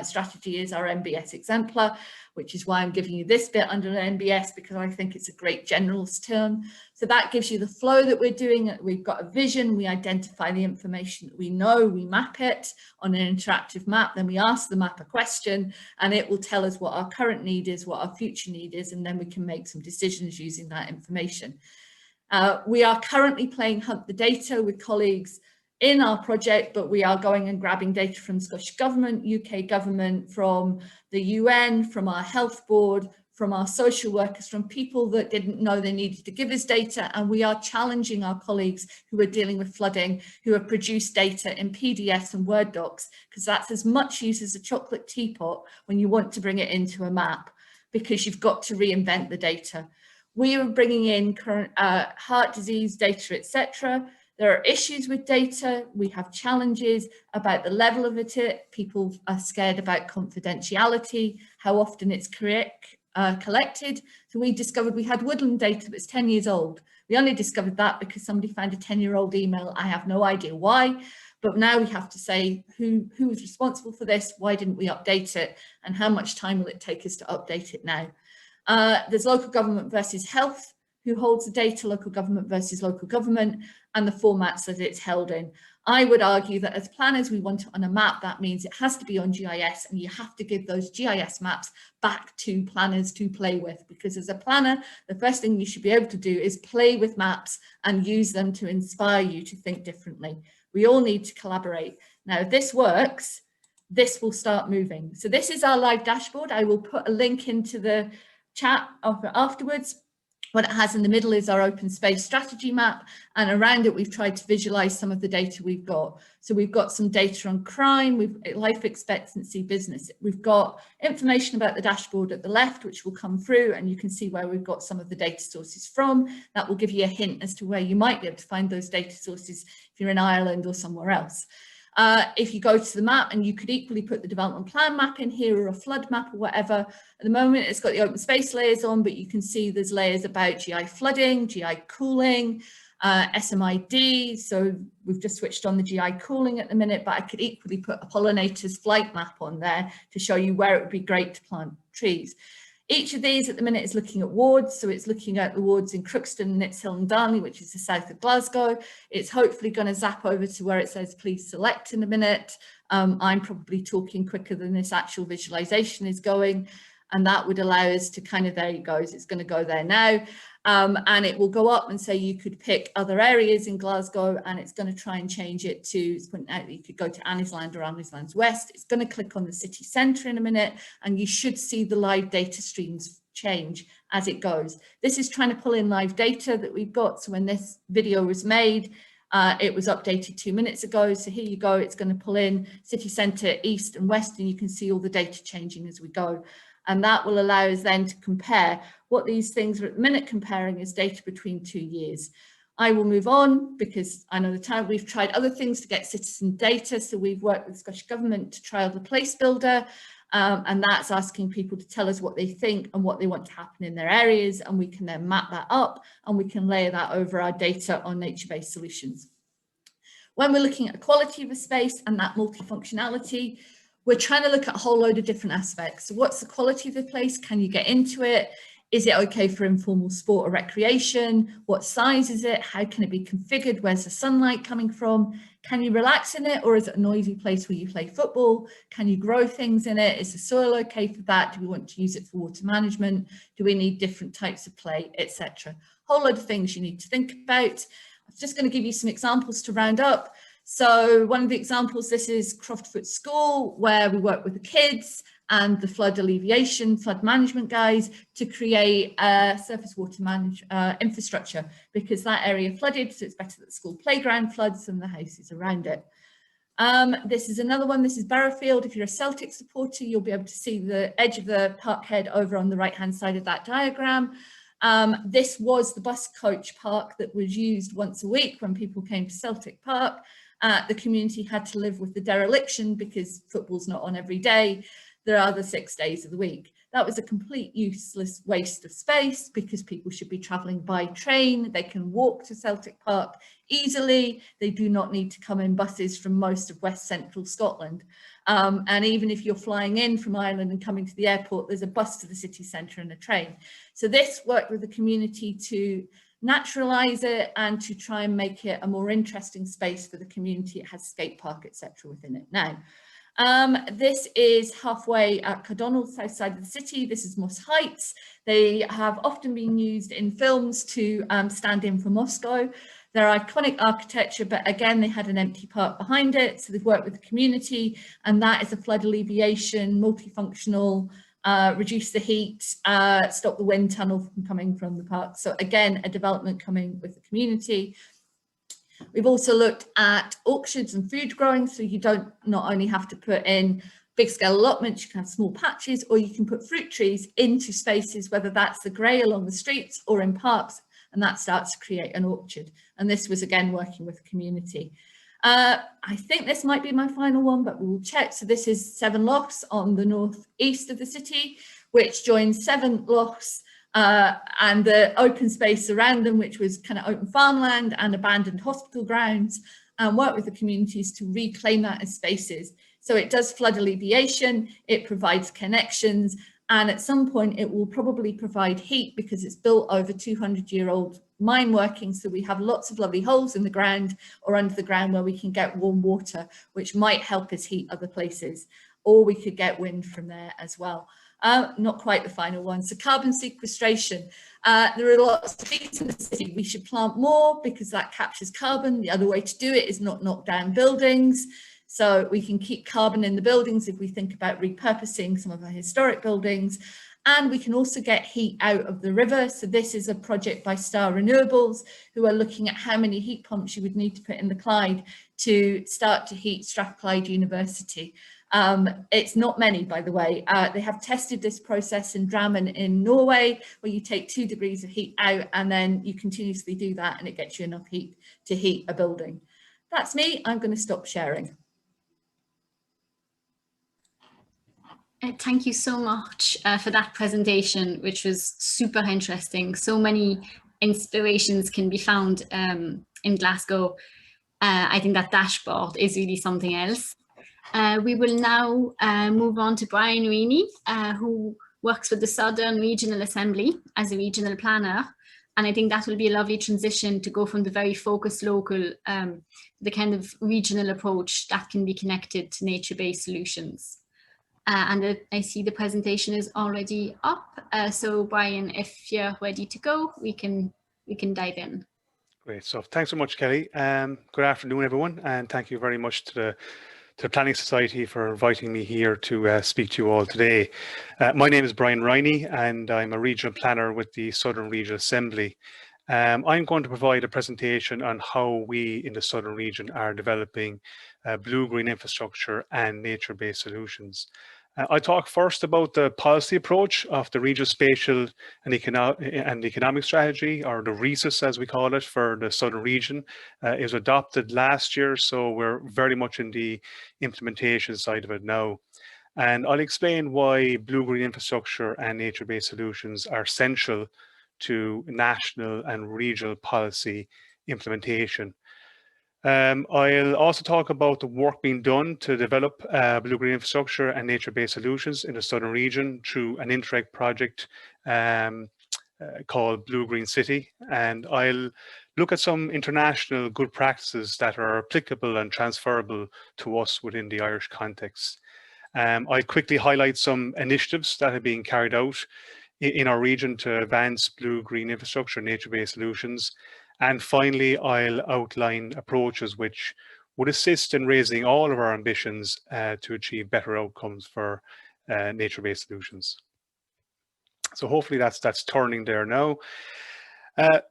Speaker 3: strategy is our NBS exemplar, which is why I'm giving you this bit under NBS, because I think it's a great generalist term. So that gives you the flow that we're doing. We've got a vision, we identify the information that we know, we map it on an interactive map, then we ask the map a question and it will tell us what our current need is, what our future need is, and then we can make some decisions using that information. We are currently playing Hunt the Data with colleagues in our project, but we are going and grabbing data from Scottish Government, UK Government, from the UN, from our health board, from our social workers, from people that didn't know they needed to give us data. And we are challenging our colleagues who are dealing with flooding, who have produced data in PDFs and Word docs, because that's as much use as a chocolate teapot when you want to bring it into a map, because you've got to reinvent the data. We are bringing in current heart disease data, etc. There are issues with data. We have challenges about the level of it. People are scared about confidentiality, how often it's collected. So we discovered we had woodland data that's 10 years old. We only discovered that because somebody found a 10-year-old email. I have no idea why, but now we have to say who is responsible for this, why didn't we update it, and how much time will it take us to update it now? There's local government versus health, who holds the data, local government versus local government, and the formats that it's held in. I would argue that as planners, we want it on a map. That means it has to be on GIS, and you have to give those GIS maps back to planners to play with, because as a planner, the first thing you should be able to do is play with maps and use them to inspire you to think differently. We all need to collaborate. Now, if this works, this will start moving. So this is our live dashboard. I will put a link into the chat afterwards. What it has in the middle is our open space strategy map, and around it we've tried to visualize some of the data we've got. So we've got some data on crime, life expectancy, business. We've got information about the dashboard at the left, which will come through, and you can see where we've got some of the data sources from. That will give you a hint as to where you might be able to find those data sources if you're in Ireland or somewhere else. If you go to the map, and you could equally put the development plan map in here, or a flood map or whatever. At the moment it's got the open space layers on, but you can see there's layers about GI flooding, GI cooling, SMID. So we've just switched on the GI cooling at the minute, but I could equally put a pollinator's flight map on there to show you where it would be great to plant trees. Each of these at the minute is looking at wards. So it's looking at the wards in Crookston, Nitshill and Darnley, which is the south of Glasgow. It's hopefully going to zap over to where it says please select in a minute. I'm probably talking quicker than this actual visualization is going. And that would allow us to kind of, there it goes, it's going to go there now. And it will go up and say you could pick other areas in Glasgow, and it's going to try and change it to, it's pointing out that you could go to Annisland or Annisland's West. It's going to click on the city centre in a minute, and you should see the live data streams change as it goes. This is trying to pull in live data that we've got. So when this video was made, it was updated 2 minutes ago. So here you go, it's going to pull in city centre, east and west, and you can see all the data changing as we go. And that will allow us then to compare. What these things are at the minute comparing is data between 2 years. I will move on because I know the time. We've tried other things to get citizen data. So we've worked with the Scottish Government to trial the Place Builder, and that's asking people to tell us what they think and what they want to happen in their areas. And we can then map that up, and we can layer that over our data on nature-based solutions. When we're looking at the quality of a space and that multifunctionality, we're trying to look at a whole load of different aspects. So what's the quality of the place? Can you get into it? Is it okay for informal sport or recreation? What size is it? How can it be configured? Where's the sunlight coming from? Can you relax in it, or is it a noisy place where you play football? Can you grow things in it? Is the soil okay for that? Do we want to use it for water management? Do we need different types of play, etc.? Whole load of things you need to think about. I'm just going to give you some examples to round up. So one of the examples, this is Croftfoot School, where we work with the kids and the flood alleviation, flood management guys to create a surface water infrastructure, because that area flooded, so it's better that the school playground floods than the houses around it. This is another one, this is Barrowfield. If you're a Celtic supporter, you'll be able to see the edge of the parkhead over on the right-hand side of that diagram. This was the bus coach park that was used once a week when people came to Celtic Park. The community had to live with the dereliction because football's not on every day. There are the 6 days of the week. That was a complete useless waste of space because people should be travelling by train. They can walk to Celtic Park easily. They do not need to come in buses from most of West Central Scotland. And even if you're flying in from Ireland and coming to the airport, there's a bus to the city centre and a train. So this worked with the community to naturalise it and to try and make it a more interesting space for the community. It has skate park, etc. within it now. This is halfway at Cardonnell, south side of the city. This is Moss Heights. They have often been used in films to stand in for Moscow. They're iconic architecture, but again, they had an empty park behind it. So they've worked with the community, and that is a flood alleviation, multifunctional, reduce the heat, stop the wind tunnel from coming from the park. So again, a development coming with the community. We've also looked at orchards and food growing, so you don't not only have to put in big scale allotments, you can have small patches, or you can put fruit trees into spaces, whether that's the grey along the streets or in parks, and that starts to create an orchard. And this was again working with the community. I think this might be my final one, but we will check. So this is Seven Lochs on the northeast of the city, which joins Seven Lochs and the open space around them, which was kind of open farmland and abandoned hospital grounds, and work with the communities to reclaim that as spaces. So it does flood alleviation, it provides connections, and at some point it will probably provide heat because it's built over 200-year-old mine working. So we have lots of lovely holes in the ground or under the ground where we can get warm water, which might help us heat other places, or we could get wind from there as well. Not quite the final one. So carbon sequestration. There are lots of things in the city. We should plant more because that captures carbon. The other way to do it is not knock down buildings. So we can keep carbon in the buildings if we think about repurposing some of our historic buildings. And we can also get heat out of the river. So this is a project by Star Renewables, who are looking at how many heat pumps you would need to put in the Clyde to start to heat Strathclyde University. It's not many, by the way. They have tested this process in Drammen in Norway, where you take 2 degrees of heat out and then you continuously do that and it gets you enough heat to heat a building. That's me. I'm going to stop sharing.
Speaker 1: Thank you so much for that presentation, which was super interesting. So many inspirations can be found in Glasgow. I think that dashboard is really something else. We will now move on to Bryan Riney, who works with the Southern Regional Assembly as a regional planner. And I think that will be a lovely transition to go from the very focused local, the kind of regional approach that can be connected to nature-based solutions. And I see the presentation is already up. So Bryan, if you're ready to go, we can dive in.
Speaker 4: Great. So thanks so much, Kelly. Good afternoon, everyone. And thank you very much to the Planning Society for inviting me here to speak to you all today. My name is Bryan Riney, and I'm a regional planner with the Southern Regional Assembly. I'm going to provide a presentation on how we in the Southern region are developing blue-green infrastructure and nature-based solutions. I'll talk first about the policy approach of the Regional Spatial and Economic Strategy, or the RESUS as we call it, for the Southern region. It was adopted last year, so we're very much in the implementation side of it now. And I'll explain why blue-green infrastructure and nature-based solutions are essential to national and regional policy implementation. I'll also talk about the work being done to develop blue-green infrastructure and nature-based solutions in the Southern region through an Interreg project called Blue Green City. And I'll look at some international good practices that are applicable and transferable to us within the Irish context. I'll quickly highlight some initiatives that are being carried out in our region to advance blue-green infrastructure and nature-based solutions. And finally, I'll outline approaches which would assist in raising all of our ambitions to achieve better outcomes for nature-based solutions. So hopefully that's turning there now.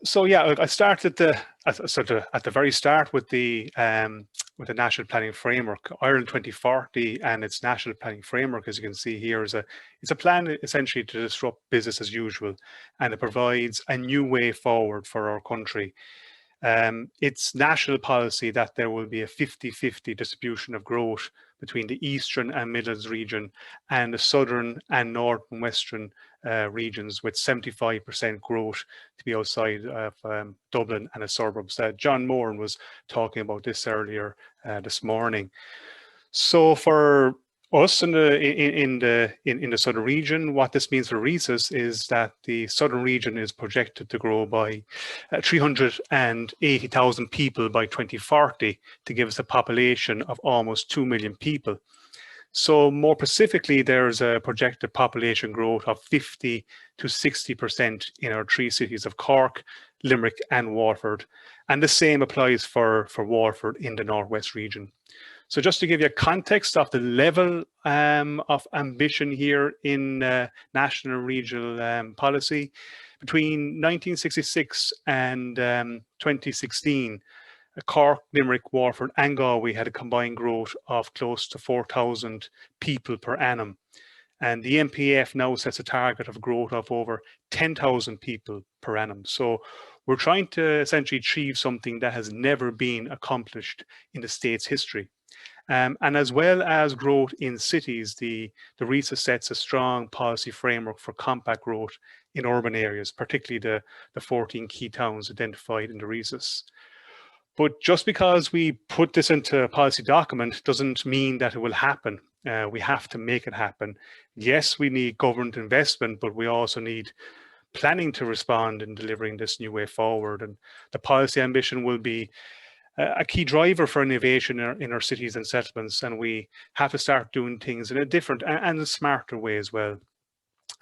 Speaker 4: So yeah, I started at the very start with the National Planning Framework, Ireland 2040, and its National Planning Framework, as you can see here, it's a plan essentially to disrupt business as usual, and it provides a new way forward for our country. It's national policy that there will be a 50-50 distribution of growth between the Eastern and Midlands region and the Southern and North and Western regions, with 75% growth to be outside of Dublin and the suburbs. John Moran was talking about this earlier this morning. So for us in the southern region, what this means for RESUS is that the southern region is projected to grow by 380,000 people by 2040 to give us a population of almost 2 million people. So more specifically, there's a projected population growth of 50 to 60% in our three cities of Cork, Limerick and Waterford. And the same applies for Waterford in the Northwest region. So just to give you a context of the level of ambition here in national and regional policy, between 1966 and 2016, Cork, Limerick, Waterford and Galway had a combined growth of close to 4,000 people per annum. And the MPF now sets a target of growth of over 10,000 people per annum. So we're trying to essentially achieve something that has never been accomplished in the state's history. And as well as growth in cities, the RESA sets a strong policy framework for compact growth in urban areas, particularly the 14 key towns identified in the RESAs. But just because we put this into a policy document doesn't mean that it will happen. We have to make it happen. Yes, we need government investment, but we also need planning to respond in delivering this new way forward. And the policy ambition will be a key driver for innovation in our cities and settlements, and we have to start doing things in a different and a smarter way as well.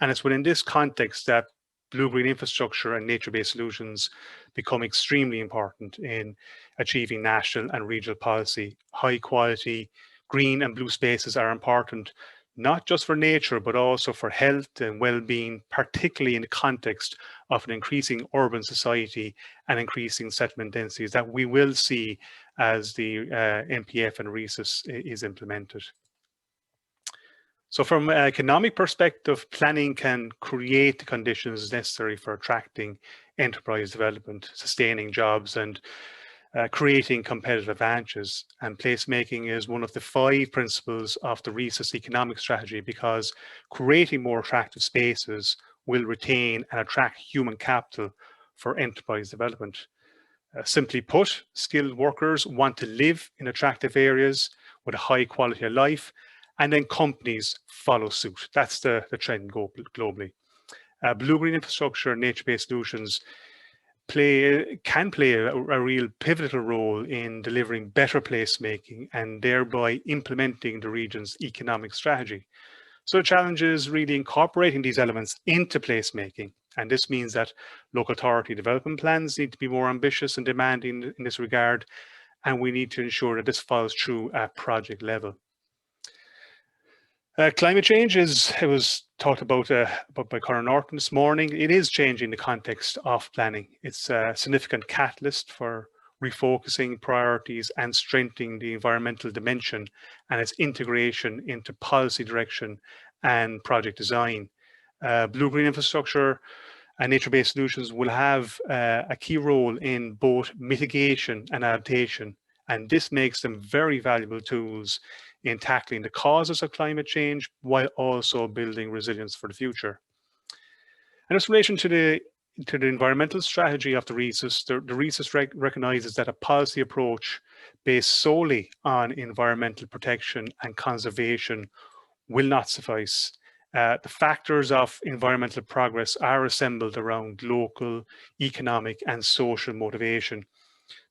Speaker 4: And it's within this context that blue-green infrastructure and nature-based solutions become extremely important in achieving national and regional policy. High quality green and blue spaces are important, not just for nature, but also for health and well-being, particularly in the context of an increasing urban society and increasing settlement densities that we will see as the MPF and RESUS is implemented. So from an economic perspective, planning can create the conditions necessary for attracting enterprise development, sustaining jobs and creating competitive advantages. And placemaking is one of the 5 principles of the RESUS economic strategy, because creating more attractive spaces will retain and attract human capital for enterprise development. Simply put, skilled workers want to live in attractive areas with a high quality of life, and then companies follow suit. That's the trend globally. Blue-green infrastructure and nature-based solutions can play a real pivotal role in delivering better placemaking and thereby implementing the region's economic strategy. So the challenge is really incorporating these elements into placemaking. And this means that local authority development plans need to be more ambitious and demanding in this regard. And we need to ensure that this follows through at project level. Climate change it was talked about by Conor Norton this morning. It is changing the context of planning. It's a significant catalyst for refocusing priorities and strengthening the environmental dimension and its integration into policy direction and project design. Blue-green infrastructure and nature-based solutions will have a key role in both mitigation and adaptation, and this makes them very valuable tools in tackling the causes of climate change while also building resilience for the future. And in relation to the environmental strategy of the RESUS, the RESUS recognises that a policy approach based solely on environmental protection and conservation will not suffice. The factors of environmental progress are assembled around local, economic and social motivation.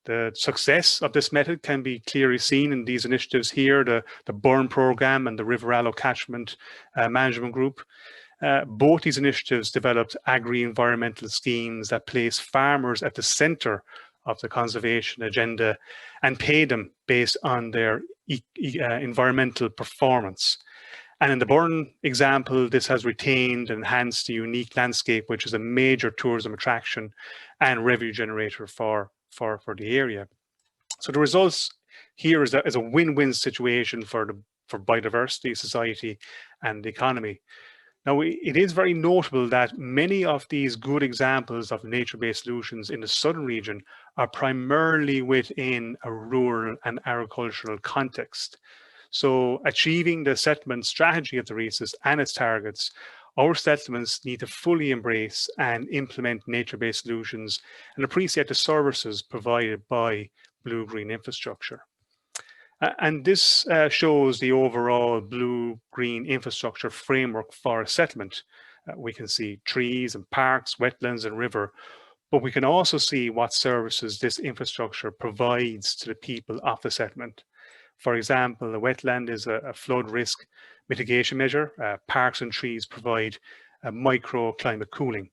Speaker 4: The success of this method can be clearly seen in these initiatives here, the Burn Programme and the River Allow Catchment Management Group. Both these initiatives developed agri-environmental schemes that place farmers at the centre of the conservation agenda and pay them based on their environmental performance. And in the Burn example, this has retained and enhanced the unique landscape, which is a major tourism attraction and revenue generator for the area. So the results here is a win-win situation for biodiversity, society and the economy. Now, it is very notable that many of these good examples of nature-based solutions in the southern region are primarily within a rural and agricultural context. So achieving the settlement strategy of the RESIS and its targets, our settlements need to fully embrace and implement nature-based solutions and appreciate the services provided by blue-green infrastructure. And this shows the overall blue-green infrastructure framework for a settlement. We can see trees and parks, wetlands and river, but we can also see what services this infrastructure provides to the people of the settlement. For example, a wetland is a flood risk mitigation measure. Parks and trees provide microclimate cooling.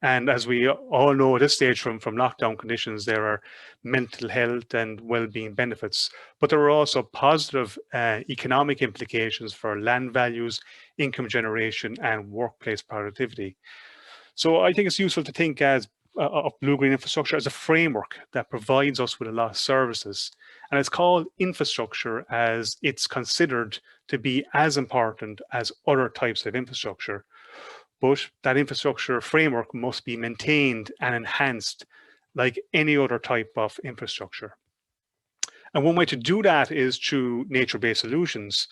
Speaker 4: And as we all know at this stage from lockdown conditions, there are mental health and well-being benefits, but there are also positive economic implications for land values, income generation, and workplace productivity. So I think it's useful to think of blue-green infrastructure as a framework that provides us with a lot of services. And it's called infrastructure as it's considered to be as important as other types of infrastructure. But that infrastructure framework must be maintained and enhanced like any other type of infrastructure. And one way to do that is through nature-based solutions.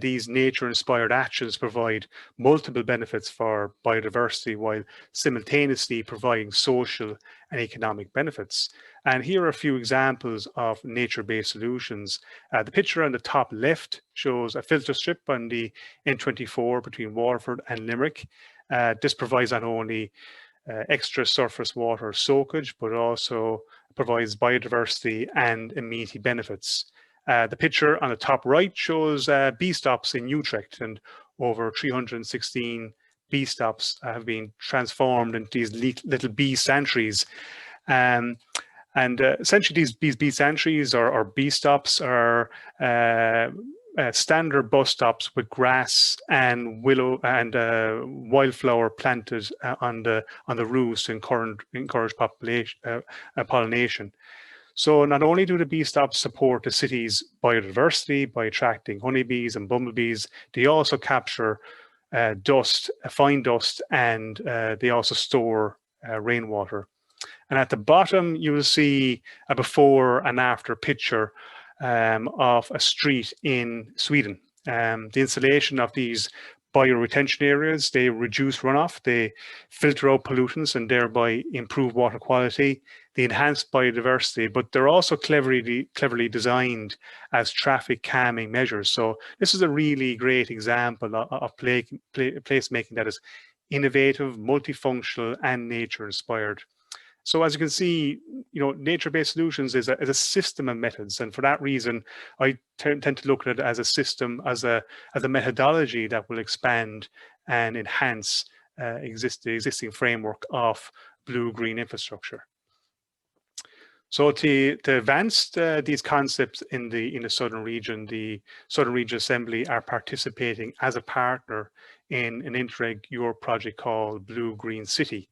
Speaker 4: These nature-inspired actions provide multiple benefits for biodiversity while simultaneously providing social and economic benefits. And here are a few examples of nature-based solutions. The picture on the top left shows a filter strip on the N24 between Waterford and Limerick. This provides not only extra surface water soakage, but also provides biodiversity and amenity benefits. The picture on the top right shows bee stops in Utrecht, and over 316 bee stops have been transformed into these little bee sanctuaries. Essentially, these bee sanctuaries or bee stops are standard bus stops with grass and willow and wildflower planted on the roofs to encourage pollination. So not only do the bee stops support the city's biodiversity by attracting honeybees and bumblebees, they also capture dust, fine dust, and they also store rainwater. And at the bottom, you will see a before and after picture of a street in Sweden. The installation of these bioretention areas, they reduce runoff, they filter out pollutants and thereby improve water quality. They enhance biodiversity, but they're also cleverly designed as traffic calming measures. So this is a really great example of placemaking that is innovative, multifunctional, and nature inspired. So as you can see, nature-based solutions is a system of methods, and for that reason, I tend to look at it as a system, as a methodology that will expand and enhance the existing framework of blue-green infrastructure. So to advance these concepts in the Southern Region, the Southern Region Assembly are participating as a partner in an Interreg Europe project called Blue Green City.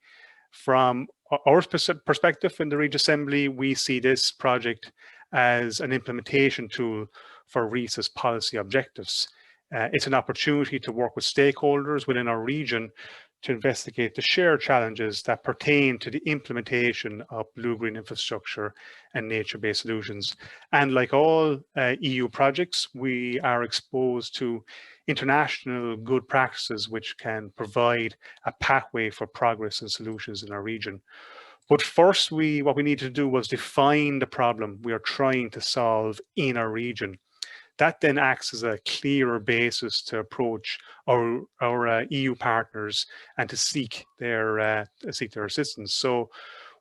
Speaker 4: From our perspective in the Region Assembly, we see this project as an implementation tool for RESIS policy objectives. It's an opportunity to work with stakeholders within our region to investigate the shared challenges that pertain to the implementation of blue-green infrastructure and nature-based solutions. And like all EU projects, we are exposed to international good practices which can provide a pathway for progress and solutions in our region. But first, what we need to do was define the problem we are trying to solve in our region. That then acts as a clearer basis to approach our EU partners and to seek their assistance. So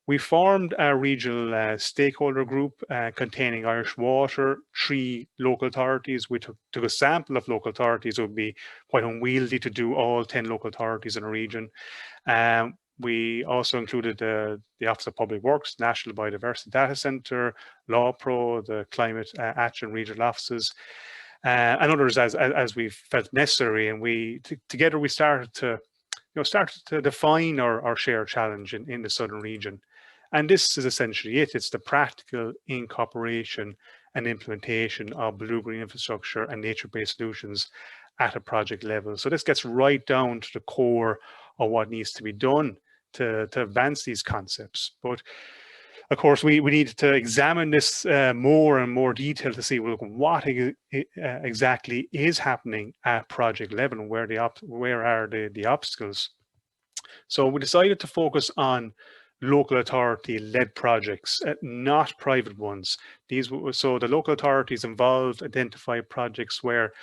Speaker 4: we formed a regional stakeholder group containing Irish Water, 3 local authorities. We took a sample of local authorities. It would be quite unwieldy to do all 10 local authorities in a region. We also included the Office of Public Works, National Biodiversity Data Centre, LawPro, the Climate Action Regional Offices, and others as we felt necessary. And together we started to define our shared challenge in the Southern Region. And this is essentially it. It's the practical incorporation and implementation of blue-green infrastructure and nature-based solutions at a project level. So this gets right down to the core of what needs to be done to advance these concepts. But of course, we need to examine this more and more detail to see, well, what exactly is happening at project level and where are the obstacles. So we decided to focus on local authority-led projects, not private ones. So the local authorities involved identify projects where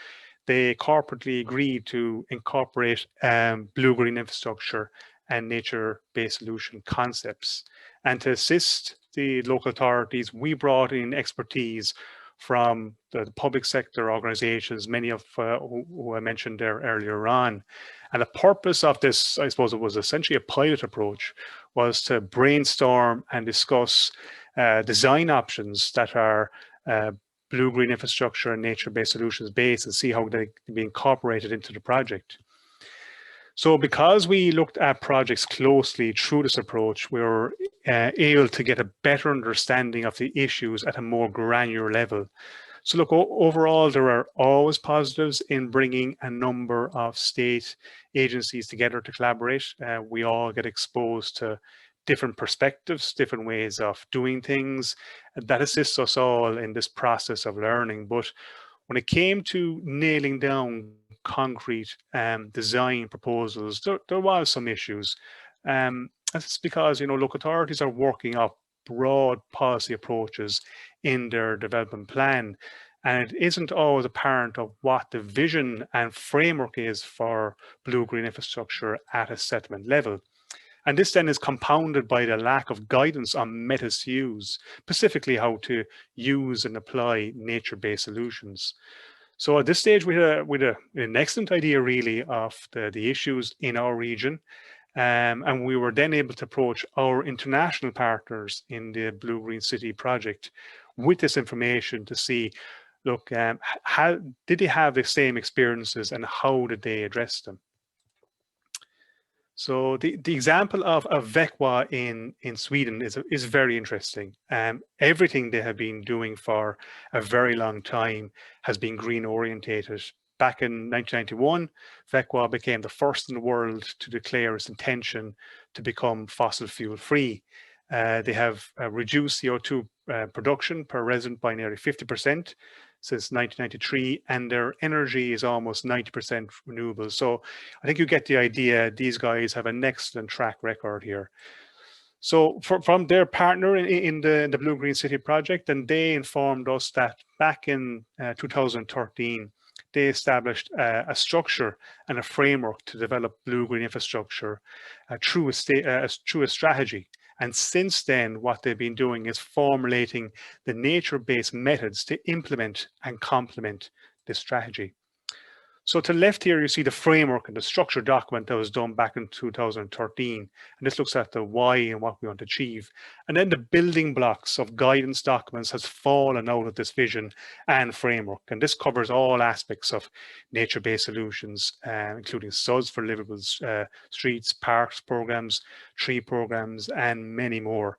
Speaker 4: they corporately agreed to incorporate blue-green infrastructure and nature-based solution concepts. And to assist the local authorities, we brought in expertise from the public sector organizations, many of who I mentioned there earlier on. And the purpose of this, I suppose it was essentially a pilot approach, was to brainstorm and discuss design options that are blue-green infrastructure and nature-based solutions based and see how they can be incorporated into the project. So because we looked at projects closely through this approach, we were able to get a better understanding of the issues at a more granular level. So look, overall, there are always positives in bringing a number of state agencies together to collaborate. We all get exposed to different perspectives, different ways of doing things. That assists us all in this process of learning. But when it came to nailing down concrete design proposals, there was some issues. That's because, you know, local authorities are working up broad policy approaches in their development plan, and it isn't always apparent of what the vision and framework is for blue-green infrastructure at a settlement level. And this then is compounded by the lack of guidance on methods to use, specifically how to use and apply nature-based solutions. So at this stage, we had an excellent idea really of the issues in our region. And we were then able to approach our international partners in the Blue Green City project with this information to see, look, how did they have the same experiences and how did they address them? So the example of Växjö in Sweden is very interesting. Everything they have been doing for a very long time has been green orientated. Back in 1991, Växjö became the first in the world to declare its intention to become fossil fuel free. They have reduced CO2 production per resident by nearly 50% since 1993, and their energy is almost 90% renewable. So I think you get the idea. These guys have an excellent track record here. So from their partner in the Blue Green City project, and they informed us that back in 2013, they established a structure and a framework to develop blue-green infrastructure through a strategy. And since then, what they've been doing is formulating the nature-based methods to implement and complement this strategy. So to the left here, you see the framework and the structure document that was done back in 2013. And this looks at the why and what we want to achieve. And then the building blocks of guidance documents has fallen out of this vision and framework. And this covers all aspects of nature-based solutions, including SUDs for livable streets, parks programs, tree programs, and many more.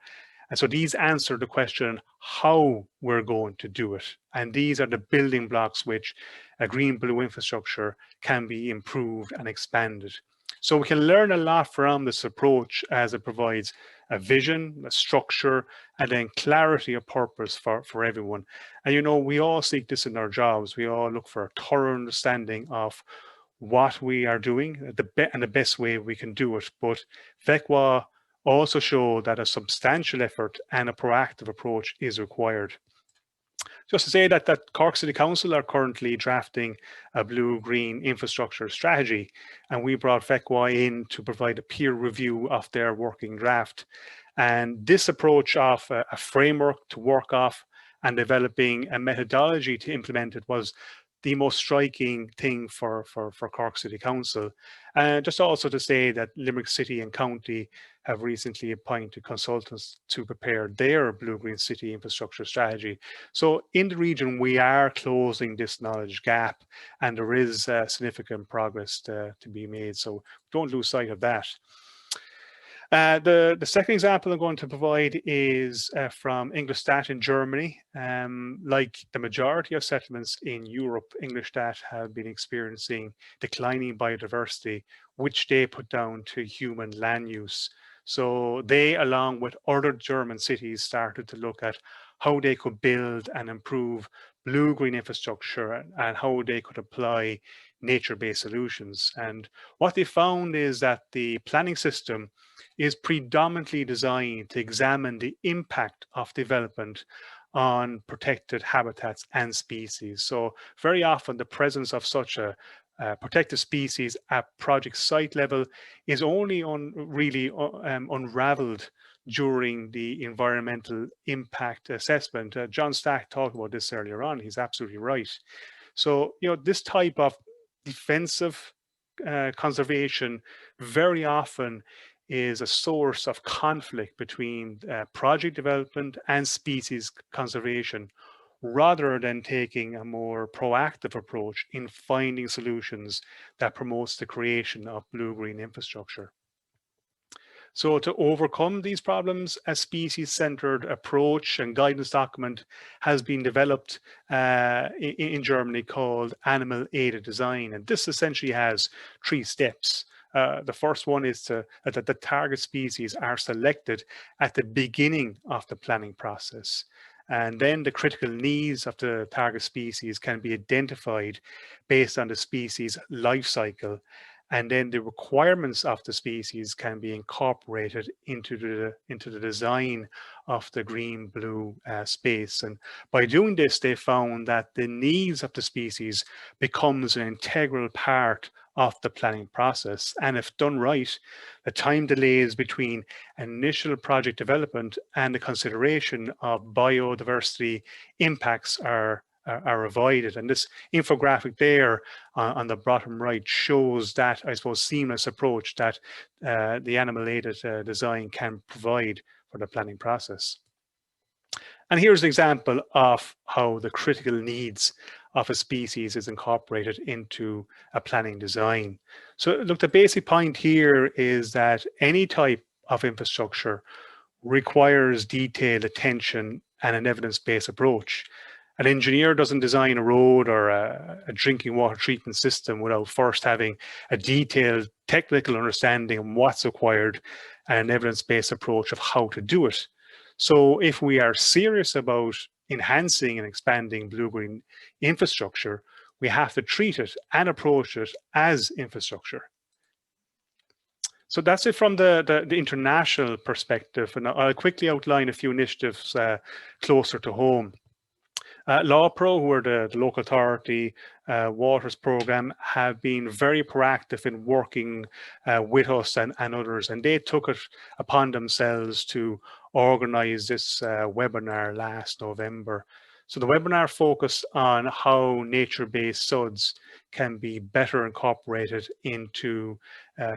Speaker 4: And so these answer the question how we're going to do it. And these are the building blocks which a green blue infrastructure can be improved and expanded. So we can learn a lot from this approach as it provides a vision, a structure, and then clarity of purpose for everyone. And you know, we all seek this in our jobs. We all look for a thorough understanding of what we are doing and the best way we can do it. But Växjö also show that a substantial effort and a proactive approach is required. Just to say that Cork City Council are currently drafting a blue-green infrastructure strategy, and we brought Växjö in to provide a peer review of their working draft. And this approach of a framework to work off and developing a methodology to implement it was the most striking thing for Cork City Council. And just also to say that Limerick City and County have recently appointed consultants to prepare their Blue-Green City infrastructure strategy. So in the region, we are closing this knowledge gap, and there is significant progress to be made. So don't lose sight of that. The second example I'm going to provide is from Ingolstadt in Germany. Like the majority of settlements in Europe, Ingolstadt have been experiencing declining biodiversity, which they put down to human land use. So they, along with other German cities, started to look at how they could build and improve blue-green infrastructure and how they could apply nature-based solutions. And what they found is that the planning system is predominantly designed to examine the impact of development on protected habitats and species. So very often the presence of such a protected species at project site level is only unraveled during the environmental impact assessment. John Stack talked about this earlier on. He's absolutely right. So, this type of defensive conservation very often is a source of conflict between project development and species conservation, rather than taking a more proactive approach in finding solutions that promotes the creation of blue-green infrastructure. So to overcome these problems, a species-centered approach and guidance document has been developed in Germany called Animal-Aided Design. And this essentially has 3 steps. The first one is that the target species are selected at the beginning of the planning process. And then the critical needs of the target species can be identified based on the species life cycle. And then the requirements of the species can be incorporated into the design of the green-blue space. And by doing this, they found that the needs of the species becomes an integral part of the planning process. And if done right, the time delays between initial project development and the consideration of biodiversity impacts are avoided. And this infographic there on the bottom right shows that, I suppose, seamless approach that the animal-aided design can provide for the planning process. And here's an example of how the critical needs of a species is incorporated into a planning design. So look, the basic point here is that any type of infrastructure requires detailed attention and an evidence-based approach. An engineer doesn't design a road or a drinking water treatment system without first having a detailed technical understanding of what's required and an evidence-based approach of how to do it. So if we are serious about enhancing and expanding blue-green infrastructure, we have to treat it and approach it as infrastructure. So that's it from the international perspective, and I'll quickly outline a few initiatives closer to home. LawPro, who are the local authority waters program, have been very proactive in working with us and others, and they took it upon themselves to organize this webinar last November. So the webinar focused on how nature-based SUDs can be better incorporated into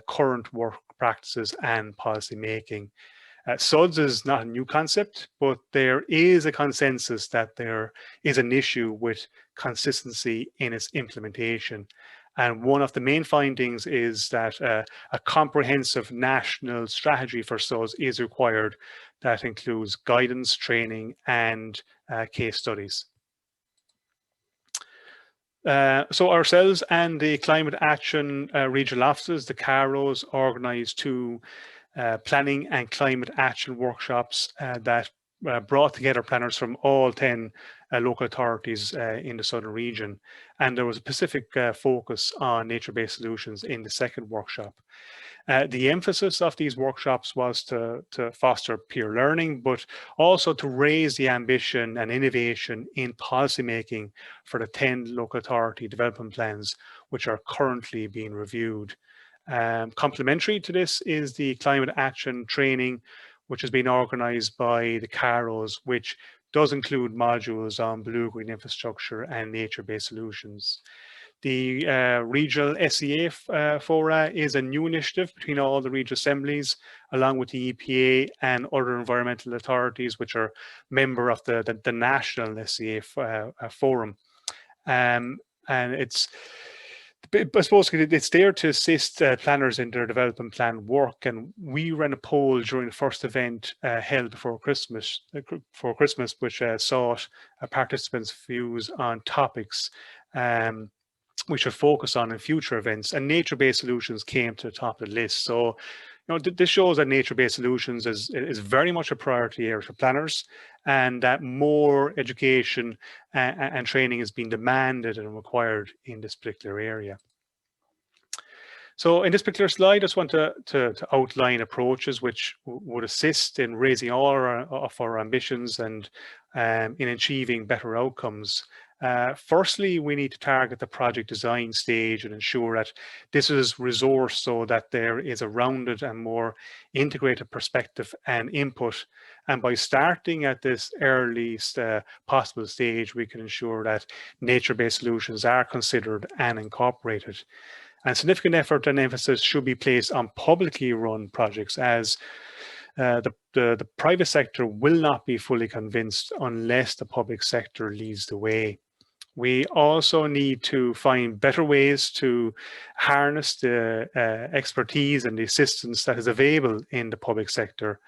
Speaker 4: current work practices and policy making. SUDs is not a new concept, but there is a consensus that there is an issue with consistency in its implementation. And one of the main findings is that a comprehensive national strategy for SUDs is required that includes guidance, training, and case studies. So ourselves and the Climate Action Regional Offices, the CAROs, organised 2 planning and climate action workshops that brought together planners from all 10 local authorities in the southern region. And there was a specific focus on nature-based solutions in the second workshop. The emphasis of these workshops was to foster peer learning, but also to raise the ambition and innovation in policymaking for the 10 local authority development plans, which are currently being reviewed. Complementary to this is the climate action training, which has been organised by the CAROs, which does include modules on blue-green infrastructure and nature-based solutions. The regional SEA fora is a new initiative between all the regional assemblies, along with the EPA and other environmental authorities, which are member of the national SEA forum. And it's I suppose it's there to assist planners in their development plan work, and we ran a poll during the first event held before Christmas, which sought participants' views on topics we should focus on in future events, and nature-based solutions came to the top of the list. So, this shows that nature-based solutions is very much a priority area for planners, and that more education and training is being demanded and required in this particular area. So in this particular slide, I just want to outline approaches which would assist in raising all of our ambitions and in achieving better outcomes. Firstly, we need to target the project design stage and ensure that this is resourced so that there is a rounded and more integrated perspective and input. And by starting at this earliest possible stage, we can ensure that nature-based solutions are considered and incorporated. And significant effort and emphasis should be placed on publicly run projects, as the private sector will not be fully convinced unless the public sector leads the way. We also need to find better ways to harness the expertise and the assistance that is available in the public sector.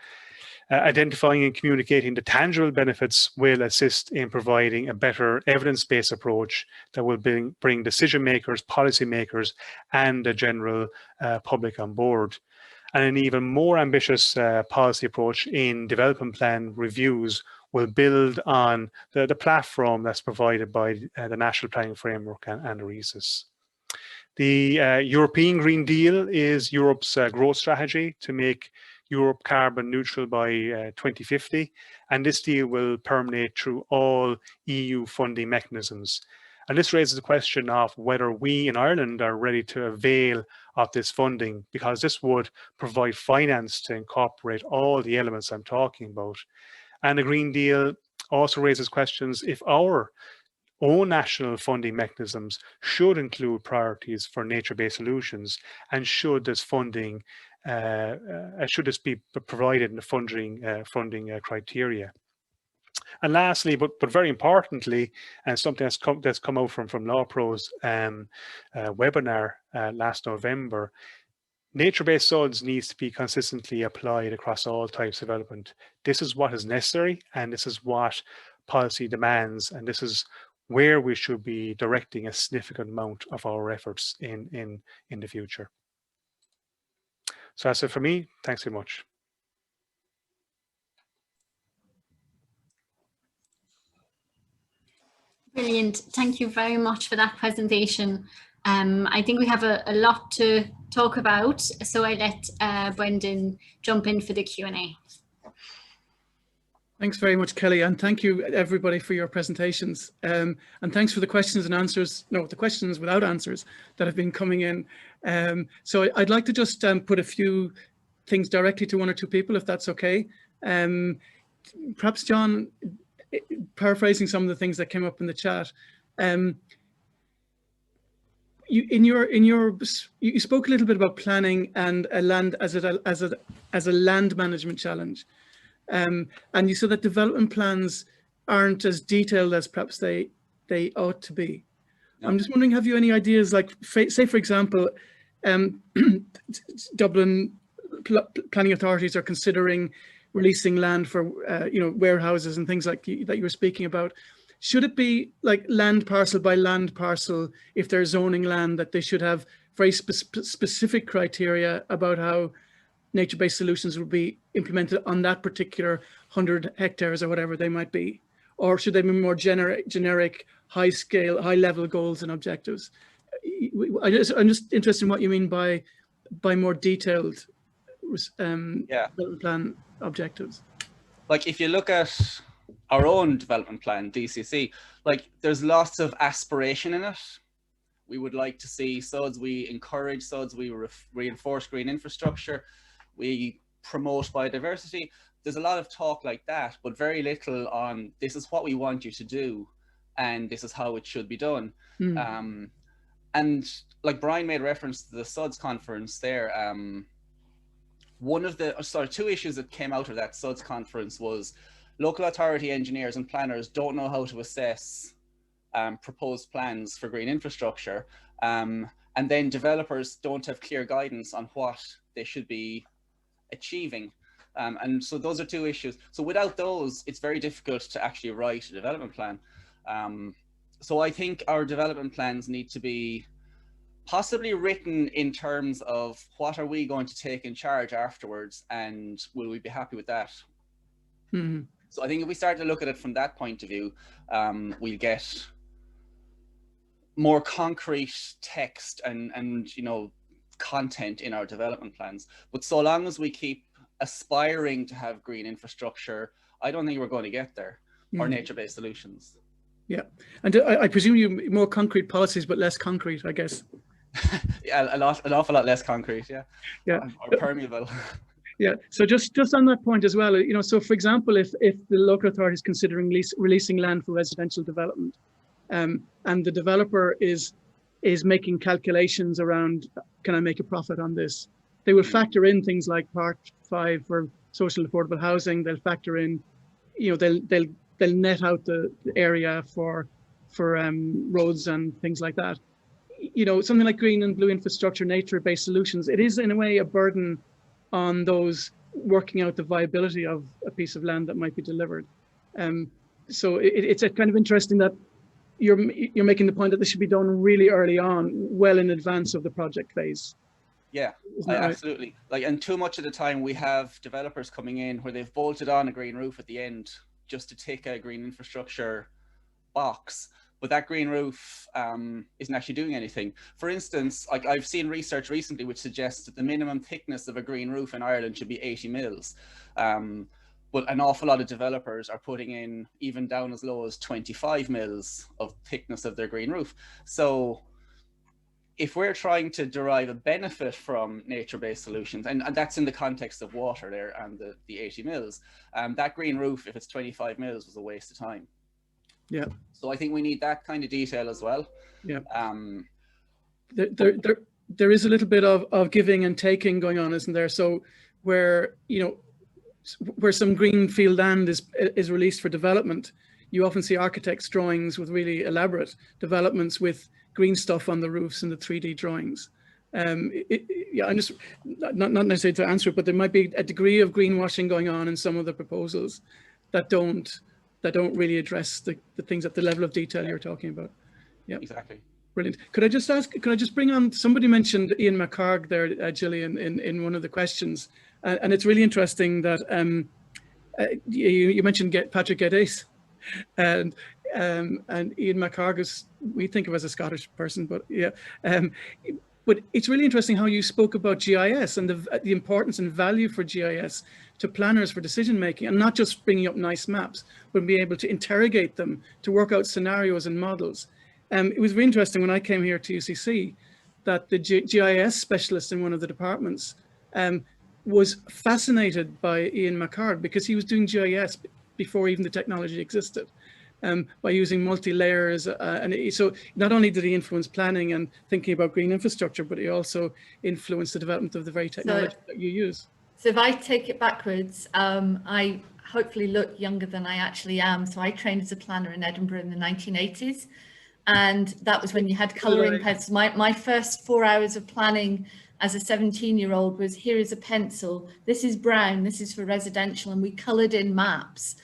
Speaker 4: Identifying and communicating the tangible benefits will assist in providing a better evidence-based approach that will bring decision makers, policy makers, and the general public on board. And an even more ambitious policy approach in development plan reviews will build on the platform that's provided by the National Planning Framework and the RESIS. The European Green Deal is Europe's growth strategy to make Europe carbon neutral by 2050, and this deal will permeate through all EU funding mechanisms. And this raises the question of whether we in Ireland are ready to avail of this funding, because this would provide finance to incorporate all the elements I'm talking about. And the Green Deal also raises questions if our own national funding mechanisms should include priorities for nature-based solutions, and should this funding should this be provided in the funding criteria. And lastly, but very importantly, and something that's come out from LawPro's webinar last November, nature-based SUDs needs to be consistently applied across all types of development. This is what is necessary, and this is what policy demands, and this is where we should be directing a significant amount of our efforts in the future. So that's it for me. Thanks very much.
Speaker 1: Brilliant. Thank you very much for that presentation. I think we have a lot to talk about, so I let Brendan jump in for the Q&A.
Speaker 5: Thanks very much, Kelly, and thank you everybody for your presentations. And thanks for the questions and answers, no, the questions without answers that have been coming in. So I'd like to just put a few things directly to one or two people, if that's okay. Perhaps John, paraphrasing some of the things that came up in the chat. You spoke a little bit about planning and a land as a land management challenge. And you said that development plans aren't as detailed as perhaps they ought to be. No. I'm just wondering, have you any ideas, like, say, for example, Dublin planning authorities are considering releasing land for, warehouses and things like that you were speaking about. Should it be like land parcel by land parcel, if they're zoning land, that they should have very specific criteria about how nature-based solutions will be implemented on that particular 100 hectares or whatever they might be? Or should they be more generic, high-scale, high-level goals and objectives? I'm just interested in what you mean by more detailed development plan objectives.
Speaker 2: Like, if you look at our own development plan, DCC, like, there's lots of aspiration in it. We would like to see SUDs, we encourage SUDs, we reinforce green infrastructure, we promote biodiversity. There's a lot of talk like that, but very little on this is what we want you to do and this is how it should be done. And like Bryan made reference to the SUDS conference there, one of the two issues that came out of that SUDS conference was local authority engineers and planners don't know how to assess proposed plans for green infrastructure. And and then developers don't have clear guidance on what they should be achieving. And so those are two issues. So without those, it's very difficult to actually write a development plan. So I think our development plans need to be possibly written in terms of what are we going to take in charge afterwards, and will we be happy with that?
Speaker 5: Mm-hmm.
Speaker 2: So I think if we start to look at it from that point of view, we'll get more concrete text and you know, content in our development plans. But so long as we keep aspiring to have green infrastructure, I don't think we're going to get there, or nature-based solutions. Yeah,
Speaker 5: and I presume you more concrete policies, but less concrete, I guess.
Speaker 2: Yeah, an awful lot less concrete. Yeah,
Speaker 5: yeah,
Speaker 2: or permeable.
Speaker 5: Yeah. So just on that point as well, you know, so for example, if the local authority is considering releasing land for residential development, and the developer is making calculations around, can I make a profit on this? They will factor in things like Part 5 for social affordable housing. They'll factor in, you know, they'll net out the area for roads and things like that. You know, something like green and blue infrastructure, nature-based solutions, it is in a way a burden on those working out the viability of a piece of land that might be delivered. So it's a kind of interesting that you're making the point that this should be done really early on, well in advance of the project phase.
Speaker 2: Yeah, absolutely. Like, and too much of the time we have developers coming in where they've bolted on a green roof at the end just to tick a green infrastructure box, but that green roof isn't actually doing anything. For instance, like I've seen research recently which suggests that the minimum thickness of a green roof in Ireland should be 80 mils. But an awful lot of developers are putting in even down as low as 25 mils of thickness of their green roof. So if we're trying to derive a benefit from nature-based solutions, and that's in the context of water there and the 80 mils, that green roof, if it's 25 mils, was a waste of time.
Speaker 5: Yeah. So
Speaker 2: I think we need that kind of detail as well.
Speaker 5: Yeah. There is a little bit of giving and taking going on, isn't there? So where, you know, where some greenfield land is released for development, you often see architects' drawings with really elaborate developments with green stuff on the roofs and the 3D drawings. Yeah, I'm just not necessarily to answer it, but there might be a degree of greenwashing going on in some of the proposals that don't really address the things at the level of detail you're talking about. Yeah,
Speaker 2: exactly. Brilliant.
Speaker 5: Could I just bring on, somebody mentioned Ian McCarg there, Gillian, in one of the questions. And it's really interesting that you mentioned Patrick Geddes, and Ian McCarg is, we think of as a Scottish person, but yeah. But it's really interesting how you spoke about GIS and the importance and value for GIS to planners for decision making, and not just bringing up nice maps, but being able to interrogate them to work out scenarios and models. It was really interesting when I came here to UCC that the GIS specialist in one of the departments was fascinated by Ian McCarg because he was doing GIS before even the technology existed, by using multi-layers. So not only did he influence planning and thinking about green infrastructure, but he also influenced the development of the very technology that you use.
Speaker 3: So if I take it backwards, I hopefully look younger than I actually am. So I trained as a planner in Edinburgh in the 1980s. And that was when you had colouring pencils. My first 4 hours of planning as a 17-year-old was, here is a pencil, this is brown, this is for residential, and we coloured in maps.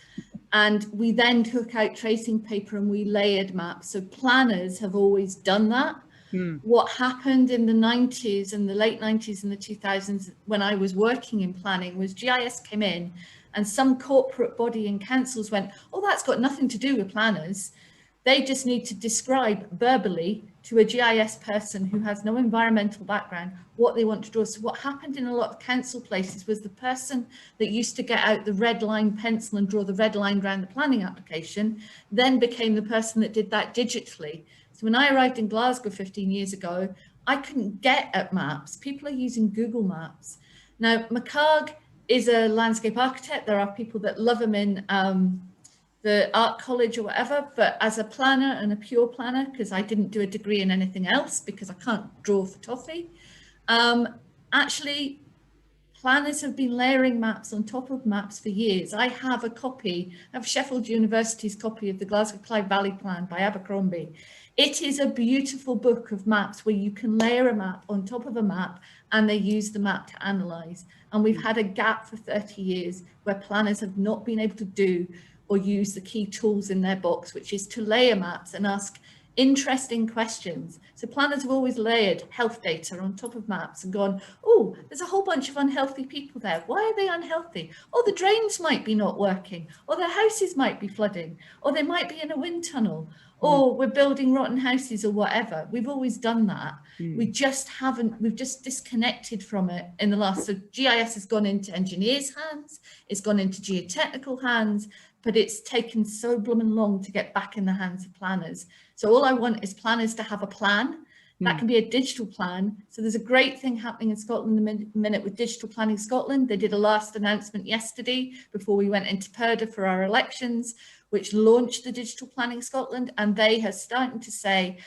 Speaker 3: And we then took out tracing paper and we layered maps. So planners have always done that. What happened in the 90s and the late 90s and the 2000s when I was working in planning was GIS came in and some corporate body and councils went, oh, that's got nothing to do with planners. They just need to describe verbally to a GIS person who has no environmental background what they want to draw. So what happened in a lot of council places was the person that used to get out the red line pencil and draw the red line around the planning application then became the person that did that digitally. So when I arrived in Glasgow 15 years ago, I couldn't get at maps. People are using Google Maps. Now, McCarg is a landscape architect. There are people that love him in the art college or whatever, but as a planner and a pure planner, because I didn't do a degree in anything else because I can't draw for toffee, actually planners have been layering maps on top of maps for years. I have a copy of Sheffield University's copy of the Glasgow Clyde Valley Plan by Abercrombie. It is a beautiful book of maps where you can layer a map on top of a map and they use the map to analyse. And we've had a gap for 30 years where planners have not been able to do or use the key tools in their box, which is to layer maps and ask interesting questions. So planners have always layered health data on top of maps and gone, oh, there's a whole bunch of unhealthy people there. Why are they unhealthy? Oh, the drains might be not working, or their houses might be flooding, or they might be in a wind tunnel, or we're building rotten houses or whatever. We've always done that. We just haven't, we've just disconnected from it in the last, so GIS has gone into engineers' hands, it's gone into geotechnical hands, but it's taken so blooming long to get back in the hands of planners. So all I want is planners to have a plan. That can be a digital plan. So there's a great thing happening in Scotland in a minute with Digital Planning Scotland. They did a last announcement yesterday before we went into Purda for our elections, which launched the Digital Planning Scotland. And they are starting to say,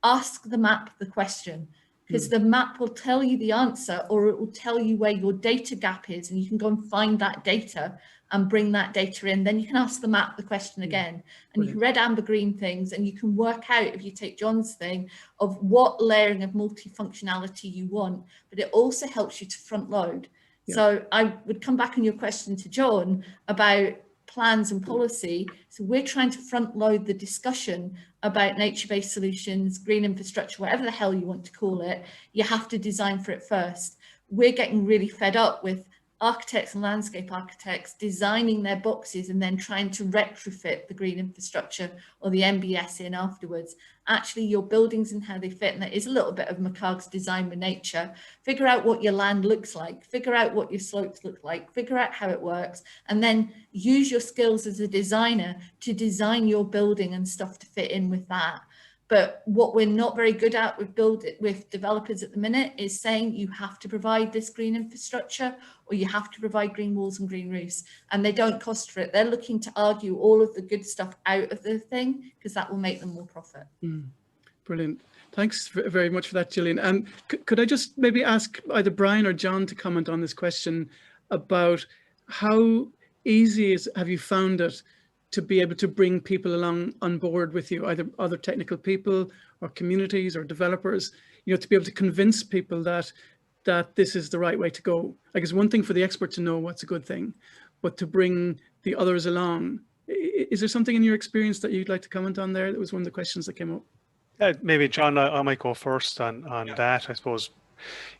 Speaker 3: ask the map the question, because the map will tell you the answer, or it will tell you where your data gap is, and you can go and find that data and bring that data in. Then you can ask the map the question again, and you can red, amber, green things, and you can work out, if you take John's thing, of what layering of multifunctionality you want, but it also helps you to front load. So I would come back on your question to John about plans and policy. So we're trying to front load the discussion about nature-based solutions, green infrastructure, whatever the hell you want to call it. You have to design for it first. We're getting really fed up with architects and landscape architects designing their boxes and then trying to retrofit the green infrastructure or the MBS in afterwards. Actually, your buildings and how they fit, and that is a little bit of McCarg's design with nature. Figure out what your land looks like, figure out what your slopes look like, figure out how it works, and then use your skills as a designer to design your building and stuff to fit in with that. But what we're not very good at with developers at the minute is saying you have to provide this green infrastructure, or you have to provide green walls and green roofs, and they don't cost for it. They're looking to argue all of the good stuff out of the thing because that will make them more profit.
Speaker 5: Brilliant. Thanks very much for that, Gillian. And could I just maybe ask either Bryan or John to comment on this question about how easy have you found it to be able to bring people along on board with you, either other technical people or communities or developers, you know, to be able to convince people that this is the right way to go. Like, it's one thing for the expert to know what's a good thing, but to bring the others along. Is there something in your experience that you'd like to comment on there? That was one of the questions that came up.
Speaker 4: Maybe John, I might go first on that. I suppose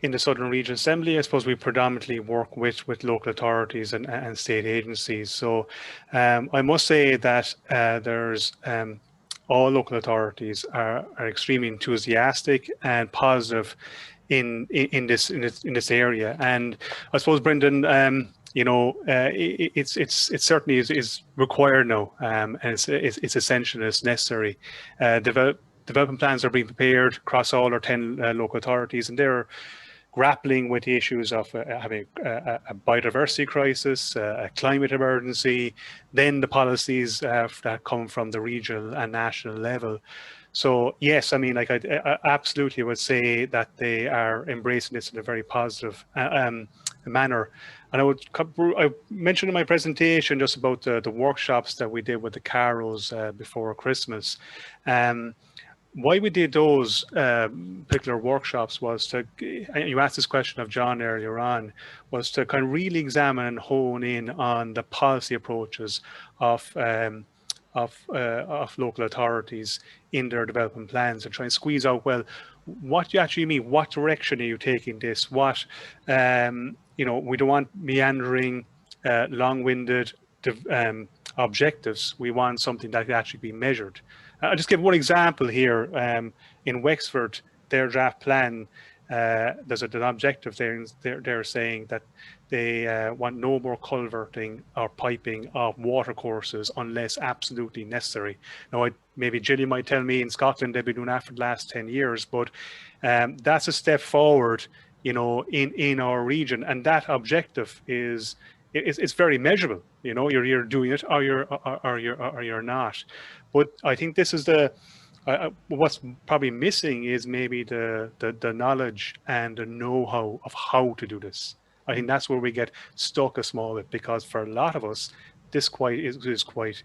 Speaker 4: in the Southern Region Assembly, I suppose we predominantly work with local authorities and state agencies. So I must say that there's all local authorities are extremely enthusiastic and positive in this area. And I suppose, Brendan, you know, it certainly is required now, and it's essential, it's necessary. Development plans are being prepared across all our 10 local authorities, and they're grappling with the issues of having a biodiversity crisis, a climate emergency, then the policies that come from the regional and national level. So yes, I mean, like I absolutely would say that they are embracing this in a very positive manner. And I mentioned in my presentation just about the workshops that we did with the Carrows before Christmas. Why we did those particular workshops was to, you asked this question of John earlier on, was to kind of really examine and hone in on the policy approaches of local authorities in their development plans, and try and squeeze out, well, what do you actually mean? What direction are you taking this? What, you know, we don't want meandering, long-winded objectives. We want something that can actually be measured. I'll just give one example here. In Wexford, their draft plan, there's an objective there. They're saying that they want no more culverting or piping of watercourses unless absolutely necessary. Now, maybe Gillian might tell me in Scotland they've been doing that for the last 10 years, but that's a step forward, you know, in our region, and that objective is it's very measurable. You know, you're either doing it or you're not. But I think this is what's probably missing is maybe the knowledge and the know-how of how to do this. I think that's where we get stuck a small bit, because for a lot of us, this is quite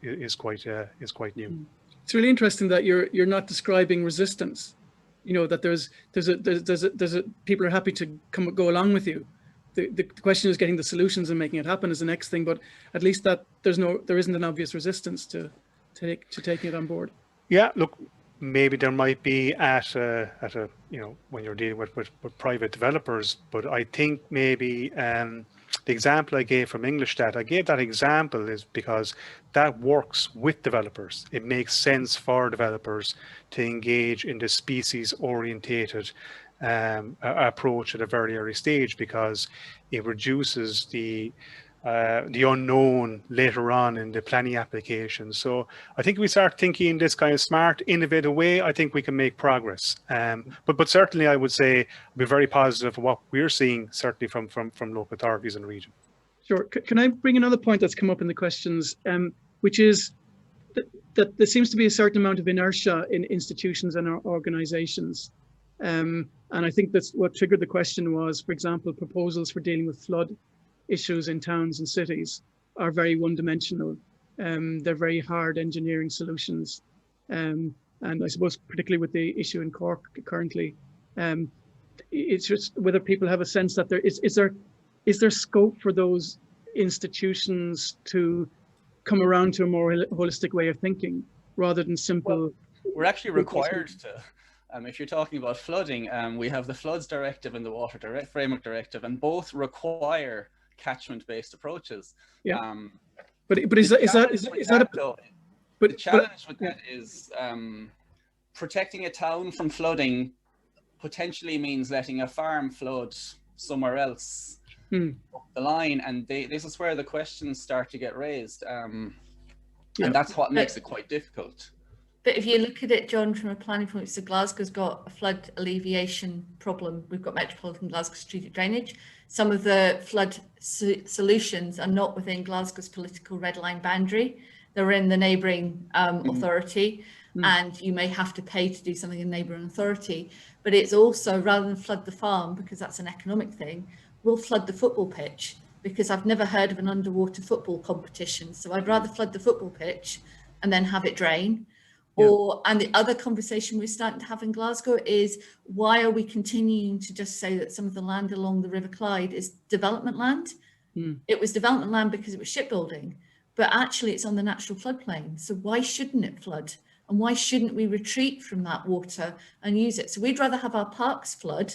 Speaker 4: new.
Speaker 5: it's really interesting that you're not describing resistance. You know, that there's people are happy to go along with you. The question is getting the solutions and making it happen is the next thing. But at least that there isn't an obvious resistance to taking it on board.
Speaker 4: Yeah, look, maybe there might be at a you know, when you're dealing with private developers, but I think maybe the example I gave from Englishstat, I gave that example is because that works with developers. It makes sense for developers to engage in the species orientated approach at a very early stage, because it reduces the unknown later on in the planning application. So I think we start thinking in this kind of smart, innovative way, I think we can make progress. But certainly I would say I'd be very positive of what we're seeing, certainly from local authorities in the region.
Speaker 5: Sure. Can I bring another point that's come up in the questions, which is that there seems to be a certain amount of inertia in institutions and organizations. And I think that's what triggered the question was, for example, proposals for dealing with flood issues in towns and cities are very one-dimensional. They're very hard engineering solutions. And I suppose particularly with the issue in Cork currently, it's just whether people have a sense that is there scope for those institutions to come around to a more holistic way of thinking rather than simple.
Speaker 2: Well, we're actually required to. If you're talking about flooding, we have the Floods Directive and the Water Framework Directive, and both require catchment-based approaches.
Speaker 5: Yeah. But is that
Speaker 2: the challenge with that is protecting a town from flooding potentially means letting a farm flood somewhere else up the line, and this is where the questions start to get raised, and that's what makes it quite difficult.
Speaker 3: But if you look at it, John, from a planning point of view, so Glasgow's got a flood alleviation problem. We've got Metropolitan Glasgow strategic drainage. Some of the flood solutions are not within Glasgow's political red line boundary. They're in the neighbouring authority, and you may have to pay to do something in neighbouring authority. But it's also, rather than flood the farm, because that's an economic thing, we'll flood the football pitch, because I've never heard of an underwater football competition. So I'd rather flood the football pitch and then have it drain. And the other conversation we're starting to have in Glasgow is, why are we continuing to just say that some of the land along the River Clyde is development land? It was development land because it was shipbuilding, but actually it's on the natural floodplain. So why shouldn't it flood? And why shouldn't we retreat from that water and use it? So we'd rather have our parks flood,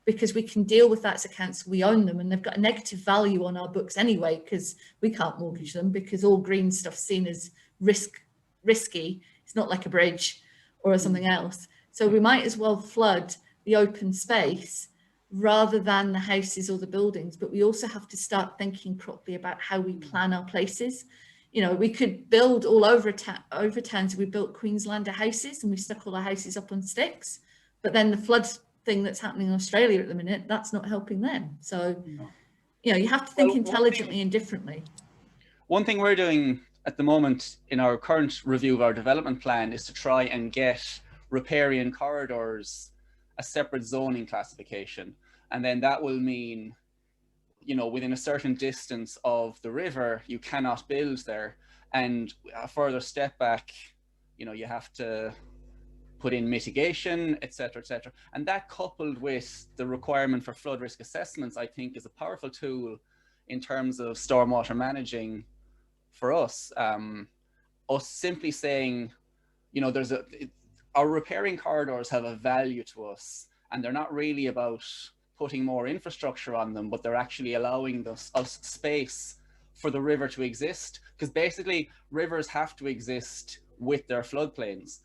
Speaker 3: because we can deal with that as a council, we own them, and they've got a negative value on our books anyway, because we can't mortgage them, because all green stuff's seen as risky. It's not like a bridge or something else. So we might as well flood the open space rather than the houses or the buildings. But we also have to start thinking properly about how we plan our places. You know, we could build all over towns. We built Queenslander houses and we stuck all our houses up on sticks. But then the flood thing that's happening in Australia at the minute, that's not helping them. So, you know, you have to think intelligently and differently.
Speaker 2: One thing we're doing at the moment in our current review of our development plan is to try and get riparian corridors a separate zoning classification. And then that will mean, you know, within a certain distance of the river, you cannot build there. And a further step back, you know, you have to put in mitigation, etc., etc. And that, coupled with the requirement for flood risk assessments, I think is a powerful tool in terms of stormwater managing for us. Us simply saying, you know, our riparian corridors have a value to us, and they're not really about putting more infrastructure on them, but they're actually allowing us space for the river to exist, because basically rivers have to exist with their floodplains.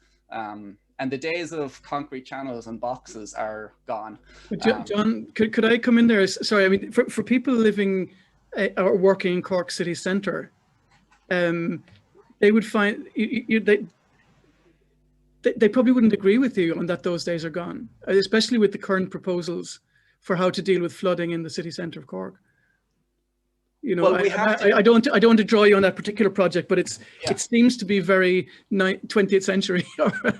Speaker 2: And the days of concrete channels and boxes are gone.
Speaker 5: John, could I come in there? Sorry, I mean, for people living or working in Cork city centre, they would find they probably wouldn't agree with you on that those days are gone, especially with the current proposals for how to deal with flooding in the city centre of Cork. You know, well, I don't want to draw you on that particular project, but it seems to be very 20th century rather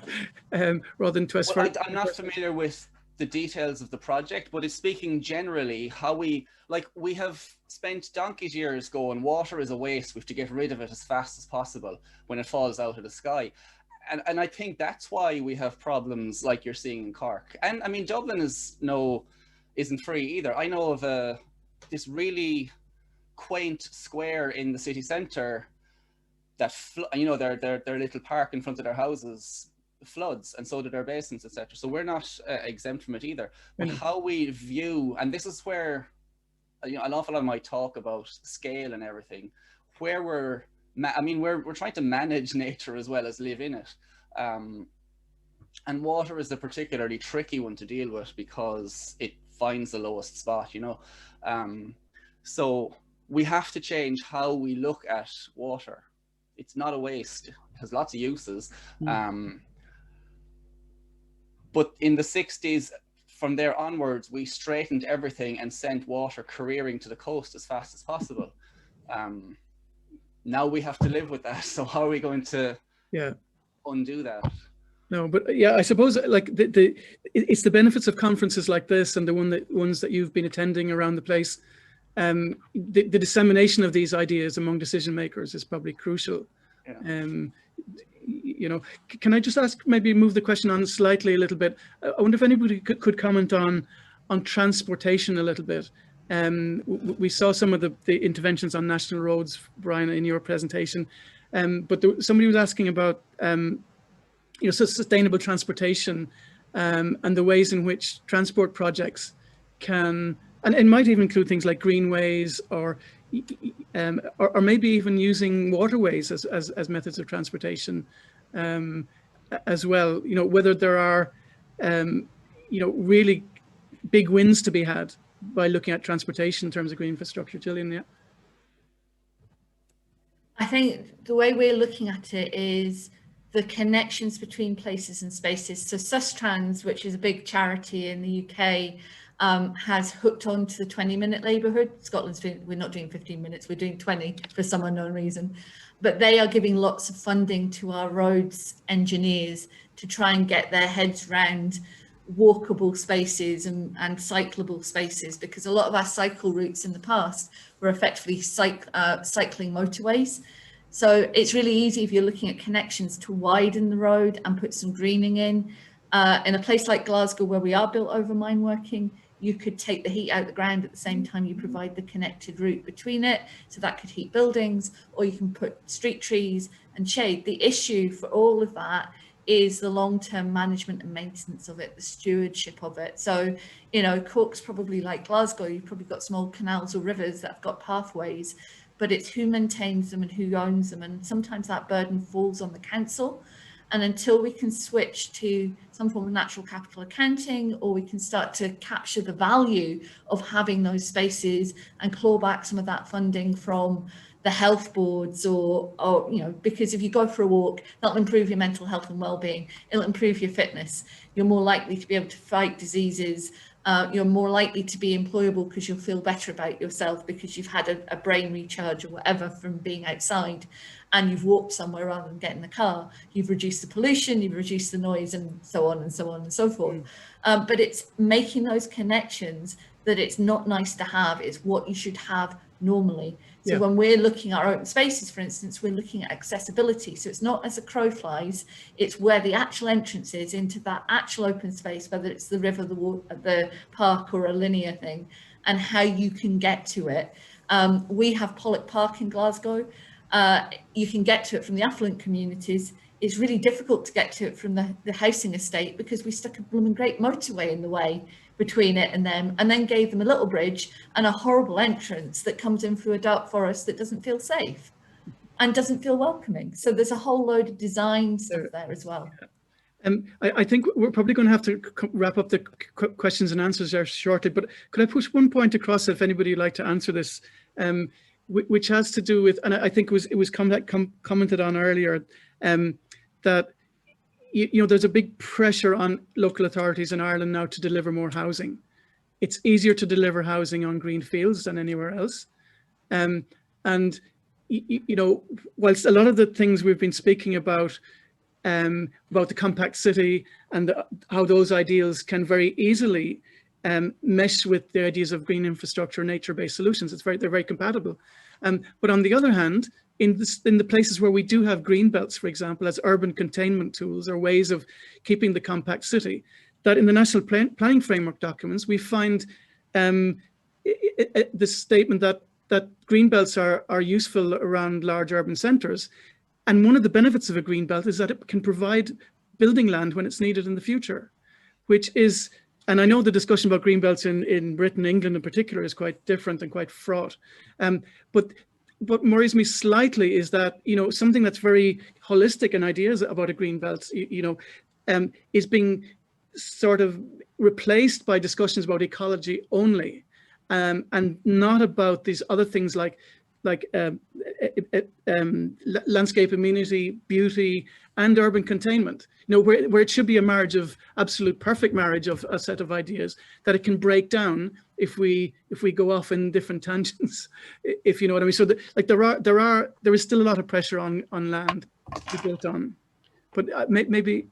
Speaker 5: than 21st.
Speaker 2: Well, I'm not familiar with the details of the project, but it's speaking generally how we have spent donkey's years going, water is a waste, we have to get rid of it as fast as possible when it falls out of the sky. and I think that's why we have problems like you're seeing in Cork. And I mean, Dublin isn't free either. I know of this really quaint square in the city centre that their little park in front of their houses floods, and so do their basements, etc. So we're not exempt from it either. But how we view, and this is where an awful lot of my talk about scale and everything, where we're trying to manage nature as well as live in it. And water is a particularly tricky one to deal with because it finds the lowest spot, so we have to change how we look at water. It's not a waste, it has lots of uses. But in the 60s, from there onwards, we straightened everything and sent water careering to the coast as fast as possible. Now we have to live with that. So how are we going to undo that?
Speaker 5: No, but yeah, I suppose like it's the benefits of conferences like this and the ones that you've been attending around the place. The dissemination of these ideas among decision makers is probably crucial. Can I just ask, maybe move the question on slightly a little bit? I wonder if anybody could comment on transportation a little bit. We saw some of the interventions on national roads, Bryan, in your presentation, but somebody was asking about sustainable transportation and the ways in which transport projects can, and it might even include things like greenways or maybe even using waterways as methods of transportation as well. Whether there are really big wins to be had by looking at transportation in terms of green infrastructure. Gillian, yeah.
Speaker 3: I think the way we're looking at it is the connections between places and spaces. So Sustrans, which is a big charity in the UK, has hooked on to the 20-minute neighbourhood. We're not doing 15 minutes, we're doing 20 for some unknown reason. But they are giving lots of funding to our roads engineers to try and get their heads round walkable spaces and cyclable spaces, because a lot of our cycle routes in the past were effectively cycling motorways. So it's really easy if you're looking at connections to widen the road and put some greening in. In a place like Glasgow, where we are built over mine working, you could take the heat out of the ground at the same time you provide the connected route between it. So that could heat buildings, or you can put street trees and shade. The issue for all of that is the long-term management and maintenance of it, the stewardship of it. So, Cork's probably like Glasgow, you've probably got small canals or rivers that have got pathways, but it's who maintains them and who owns them. And sometimes that burden falls on the council. And until we can switch to some form of natural capital accounting, or we can start to capture the value of having those spaces and claw back some of that funding from the health boards, or because if you go for a walk, that'll improve your mental health and well-being, it'll improve your fitness, you're more likely to be able to fight diseases, you're more likely to be employable because you'll feel better about yourself because you've had a brain recharge or whatever from being outside, and you've walked somewhere rather than getting in the car. You've reduced the pollution, you've reduced the noise, and so on and so on and so forth. But it's making those connections that it's not nice to have, it's what you should have normally. So when we're looking at our open spaces, for instance, we're looking at accessibility. So it's not as a crow flies, it's where the actual entrance is into that actual open space, whether it's the river, the park, or a linear thing, and how you can get to it. We have Pollock Park in Glasgow. You can get to it from the affluent communities. It's really difficult to get to it from the housing estate because we stuck a blooming great motorway in the way between it and them, and then gave them a little bridge and a horrible entrance that comes in through a dark forest that doesn't feel safe and doesn't feel welcoming. So there's a whole load of design stuff there as well.
Speaker 5: I think we're probably going to have to wrap up the questions and answers there shortly, but could I push one point across if anybody would like to answer this, which has to do with, and I think it was commented on earlier, that there's a big pressure on local authorities in Ireland now to deliver more housing. It's easier to deliver housing on green fields than anywhere else. And, whilst a lot of the things we've been speaking about the compact city and how those ideals can very easily mesh with the ideas of green infrastructure, nature-based solutions, they're very compatible. But on the other hand, in the places where we do have green belts, for example, as urban containment tools or ways of keeping the compact city, that in the national planning framework documents, we find the statement that green belts are useful around large urban centres. And one of the benefits of a green belt is that it can provide building land when it's needed in the future, which is, and I know the discussion about green belts in Britain, England in particular, is quite different and quite fraught. But what worries me slightly is that, something that's very holistic in ideas about a green belt, is being sort of replaced by discussions about ecology only, and not about these other things like landscape amenity, beauty, and urban containment. Where it should be a marriage of absolute perfect marriage of a set of ideas that it can break down if we go off in different tangents, if you know what I mean. So there is still a lot of pressure on land to be built on, but maybe,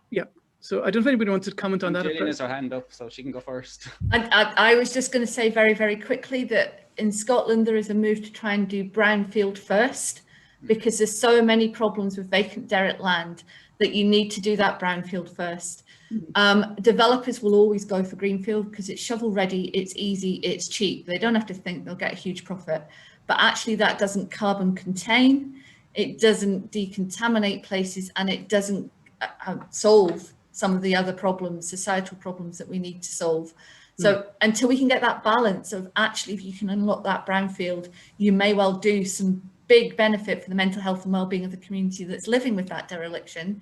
Speaker 5: yeah. So I don't know if anybody wants to comment on that.
Speaker 2: Gillian has her hand up, so she can go first.
Speaker 3: I was just going to say very, very quickly that in Scotland, there is a move to try and do brownfield first, because there's so many problems with vacant derelict land that you need to do that brownfield first. Developers will always go for greenfield because it's shovel ready, it's easy, it's cheap. They don't have to think they'll get a huge profit, but actually that doesn't carbon contain, it doesn't decontaminate places, and it doesn't solve some of the other problems, societal problems that we need to solve. So until we can get that balance of actually, if you can unlock that brownfield, you may well do some big benefit for the mental health and well-being of the community that's living with that dereliction,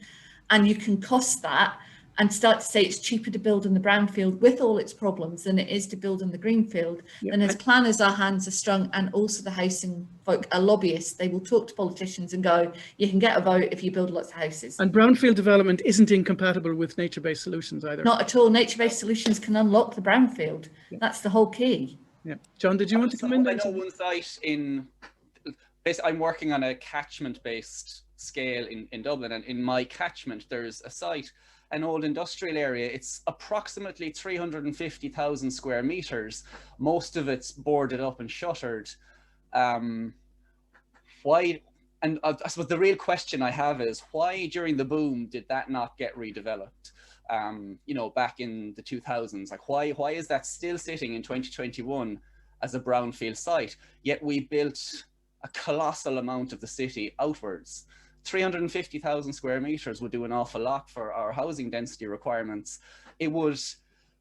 Speaker 3: and you can cost that and start to say it's cheaper to build in the brownfield with all its problems than it is to build in the greenfield. And as planners, our hands are strung, and also the housing folk are lobbyists. They will talk to politicians and go, you can get a vote if you build lots of houses.
Speaker 5: And brownfield development isn't incompatible with nature-based solutions either.
Speaker 3: Not at all. Nature-based solutions can unlock the brownfield. That's the whole key.
Speaker 5: Yeah. John, did you want to come in?
Speaker 2: I know one site I'm working on a catchment-based scale in Dublin, and in my catchment, there's a site, an old industrial area. It's approximately 350,000 square meters. Most of it's boarded up and shuttered. Why? And I suppose the real question I have is, why during the boom did that not get redeveloped? Back in the 2000s, like why is that still sitting in 2021 as a brownfield site? Yet we built a colossal amount of the city outwards. 350,000 square meters would do an awful lot for our housing density requirements. It would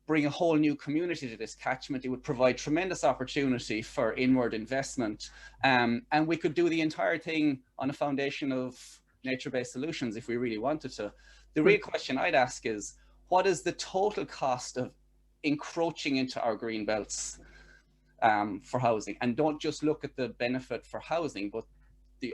Speaker 2: bring a whole new community to this catchment. It would provide tremendous opportunity for inward investment. And we could do the entire thing on a foundation of nature-based solutions if we really wanted to. The real question I'd ask is, what is the total cost of encroaching into our green belts for housing? And don't just look at the benefit for housing, but the